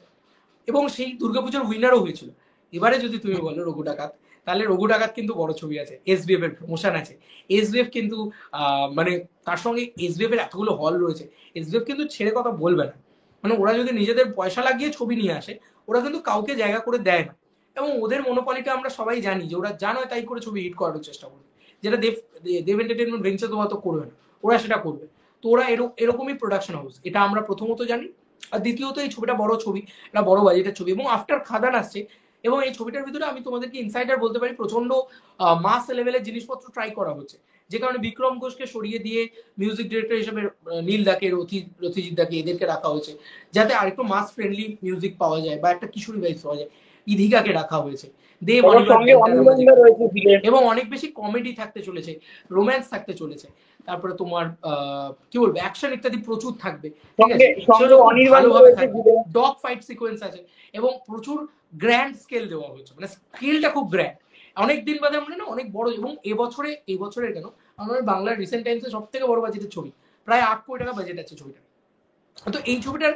এবং সেই দুর্গাপুজোর উইনারও হয়েছিল। এবারে যদি তুমি বলো রঘু ডাকাত, তাহলে রঘু ডাকাত কিন্তু বড় ছবি আছে, এসবিএফ এর প্রমোশন আছে, এসবিএফ কিন্তু মানে তার সঙ্গে এসবিএফ এর এতগুলো হল রয়েছে, এসবিএফ কিন্তু ছেড়ে কথা বলবে না। মানে ওরা যদি নিজেদের পয়সা লাগিয়ে ছবি নিয়ে আসে, ওরা কিন্তু কাউকে জায়গা করে দেয় না। এবং ওদের মনোপলিটা আমরা সবাই জানি যে ওরা জানো তাই করে ছবি হিট করার চেষ্টা করবে, যেটা দেব এন্টারটেনমেন্ট ভেঞ্চার তো হয়তো করবে না, ওরা সেটা করবে। তো ওরা এরকমই প্রোডাকশন হাউস, এটা আমরা প্রথমত জানি। আর দ্বিতীয়ত এই ছবিটা বড় ছবি, একটা বড় বাজেটের ছবি, এবং আফটার খাদান আসছে। এবং এই ছবিটার ভিতরে আমি তোমাদেরকে ইনসাইডার বলতে পারি, প্রচন্ড মাস লেভেলের জিনিসপত্র ট্রাই করা হচ্ছে, যে কারণে বিক্রম ঘোষকে সরিয়ে দিয়ে মিউজিক ডিরেক্টর হিসেবে নীল দাকে, রথিজিৎ দাকে, এদেরকে রাখা হয়েছে, যাতে আরেকটু মাস ফ্রেন্ডলি মিউজিক পাওয়া যায় বা একটা কিশোরী ভাইস পাওয়া যায়। ইধিকাকে রাখা হয়েছে, দেব এবং অনেক বেশি কমেডি থাকতে চলেছে, রোম্যান্স থাকতে চলেছে, তারপরে তোমার কি বলবো অ্যাকশন ইত্যাদি প্রচুর থাকবে, ঠিক আছে, ভালোভাবে থাকবে, ডগ ফাইট সিকোয়েন্স আছে, এবং প্রচুর গ্র্যান্ড স্কেল দেওয়া হয়েছে, মানে স্কেলটা খুব গ্র্যান্ড। অনেকদিন বাদে আমরা না অনেক বড়, এবং এবছরে কেন আমাদের বাংলার রিসেন্ট টাইমসে সব থেকে বড় বাজেটের ছবি, প্রায় 8 কোটি টাকা বাজেট আছে ছবিটা। তো এই ছবিটার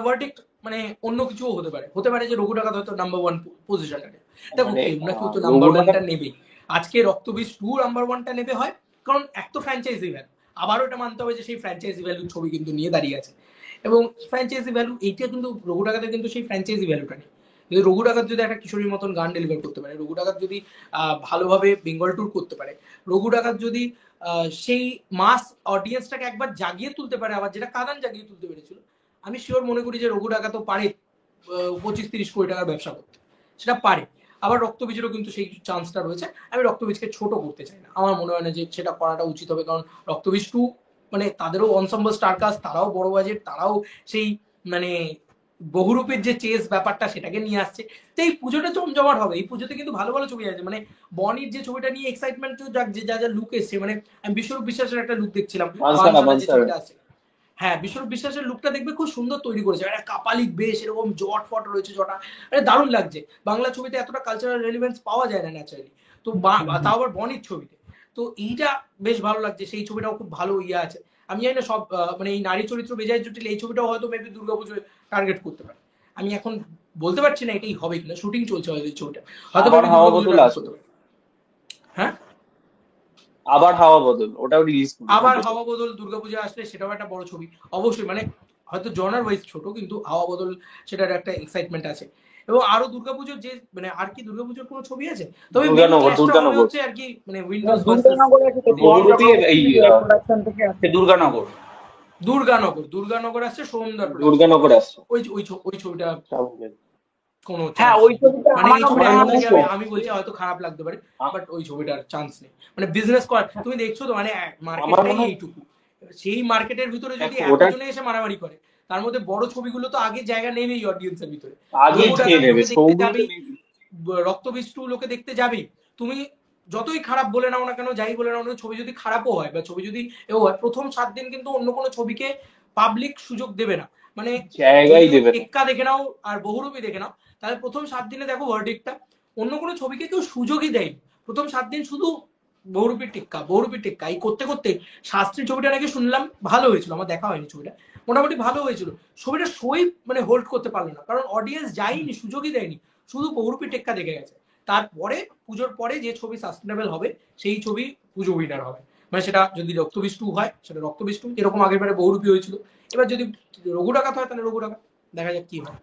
ভার্ডিক্ট মানে অন্য কিছুও হতে পারে যে রঘু ডাকাত হয়তো নাম্বার 1 পজিশনটা নেবে। দেখো কেউ না কেউ তো নাম্বার 1টা নেবেই। আজকে রক্তবীজ 2 নাম্বার 1টা নেবে হয়, কারণ এক তো ফ্র্যাঞ্চাইজি ভ্যালু, আবারও এটা মানতে হবে যে সেই ফ্র্যাঞ্চাইজি ভ্যালু ছবি কিন্তু নিয়ে দাঁড়িয়ে আছে, এবং ফ্র্যাঞ্চাইজি ভ্যালু এইটা কিন্তু রঘু ডাকাতের কিন্তু সেই ফ্র্যাঞ্চাইজি ভ্যালুটা নেই। যদি রঘু ডাকাত যদি একটা কিশোরীর মতন গান ডেলিভার করতে পারে, রঘু ডাকাত যদি ভালোভাবে বেঙ্গল ট্যুর করতে পারে, রঘু ডাকাত যদি সেই মাস অডিয়েন্সটাকে একবার জাগিয়ে তুলতে পারে, আবার যেটা কাদান জাগিয়ে তুলতে পেরেছিল, আমি শিওর মনে করি যে রঘু ডাকাতও পারে 25-30 কোটি টাকার ব্যবসা করতে, সেটা পারে। আবার রক্তবীজেরও কিন্তু সেই চান্সটা রয়েছে। আমি রক্তবীজকে ছোট করতে চাই না, আমার মনে হয় না যে সেটা করাটা উচিত হবে, কারণ রক্তবীজ 2 মানে তাদেরও অনসাম্বল স্টার কাস্ট, তারাও বড় বাজেট, তারাও সেই মানে বহুরূপের যে চেস ব্যাপারটা সেটাকে নিয়ে আসছে। তো এই পুজোটা জমজমাট হবে, এই পুজোতে কিন্তু ভালো ভালো ছবি আছে, মানে বনির যে ছবিটা নিয়ে এক্সাইটমেন্ট যে যা যা লুক এসছে, মানে আমি বিশ্বরূপ বিশ্বাসের একটা লুক দেখছিলাম, যে ছবিটা আছে, হ্যাঁ বিশ্বরূপ বিশ্বাসের লুকটা দেখবে খুব সুন্দর তৈরি করেছে, একটা কাপালিক বেশ, এরকম জট ফট রয়েছে, জটা দারুণ লাগছে। বাংলা ছবিতে এতটা কালচারাল রেলিভেন্স পাওয়া যায় না ন্যাচারালি, তো তাও আবার বনির ছবিতে, তো এইটা বেশ ভালো লাগছে। সেই ছবিটাও খুব ভালো ইয়ে আছে। আমি জানি না সব মানে এই নারী চরিত্র বেজায় জটিল, এই ছবিটাও হয়তো মেবি দুর্গাপুজোয় টার্গেট করতে পারে। আমি এখন বলতে পারছি না এটাই হবে কিনা, শুটিং চলছে হয়তো এই ছবিটা, হয়তো হ্যাঁ আবার হাওয়া বদল, ওটাও রিলিজ আবার হাওয়া বদল দুর্গাপূজা আসলে সেটাও একটা বড় ছবি অবশ্যই, মানে হয়তো জনার ওয়াইজ ছোট, কিন্তু হাওয়া বদল সেটার একটা এক্সাইটমেন্ট আছে। এবং আরো দুর্গাপুজোর যে মানে আর কি দুর্গাপুজোর কোনো ছবি আছে, তবে মেন ক্লাসটা হবে হচ্ছে আর কি মানে উইন্ডোজ ভার্সেস দুর্গানগর আছে তো, বহুরূপী এই প্রোডাকশন থেকে আছে দুর্গানগর। দুর্গানগর আসছে সোমদার দুর্গানগর আসছে। ওই ছবিটা কোনো হ্যাঁ ওই ছবিটা মানে এই ছবিটা আমার আমার মনে থেকে হয় আমি বলছি হয়তো খারাপ লাগতে পারে, বাট ওই ছবিটার চান্স নেই। মানে বিজনেস কর তুমি দেখছো তো, মানে মার্কেটটাই এইটুকু, সেই মার্কেটের ভিতরে যদি এতজনে এসে মারামারি করে, তার মধ্যে বড় ছবিগুলো তো আগে জায়গা নেবেই অডিয়েন্সের ভিতরে। আগে খেয়ে নেবে, রক্তবীজ 2 লোকে দেখতে যাবে, তুমি যতই খারাপ বলে নাও না কেন, যাই বলে নাও না, ছবি যদি খারাপও হয় বা ছবি যদি এও হয়, প্রথম 7 দিন কিন্তু অন্য কোনো ছবিকে পাবলিক সুযোগ দেবে না। মানে জায়গাই দেবে না। টেক্কা দেখে নাও আর বহুরূপী দেখে নাও, তাহলে প্রথম 7 দিনে দেখো ভার্ডিক্টটা, অন্য কোনো ছবিকে কেউ সুযোগই দেয়নি। প্রথম 7 দিন শুধু বহুরূপীর টেক্কা এই করতে করতে শাস্ত্রী ছবিটা নাকি শুনলাম ভালো হয়েছিল, আমার দেখা হয়নি ছবিটা, মোটামুটি ভালো হয়েছিল। ছবিটা সই মানে হোল্ড করতে পারলো না, কারণ অডিয়েন্স যায়নি, সুযোগই দেয়নি, শুধু বহুরূপীর টেক্কা দেখে গেছে। তারপরে পুজোর পরে যে ছবি সাস্টেনেবল হবে সেই ছবি পুজো উইনার হবে। মানে সেটা যদি রক্তবীজ 2 হয় সেটা রক্তবীজ 2, এরকম আগের বারে বহুরূপী হয়েছিল। এবার যদি রঘু ডাকাত হয় তাহলে রঘু ডাকাত, দেখা যাক কি হয়।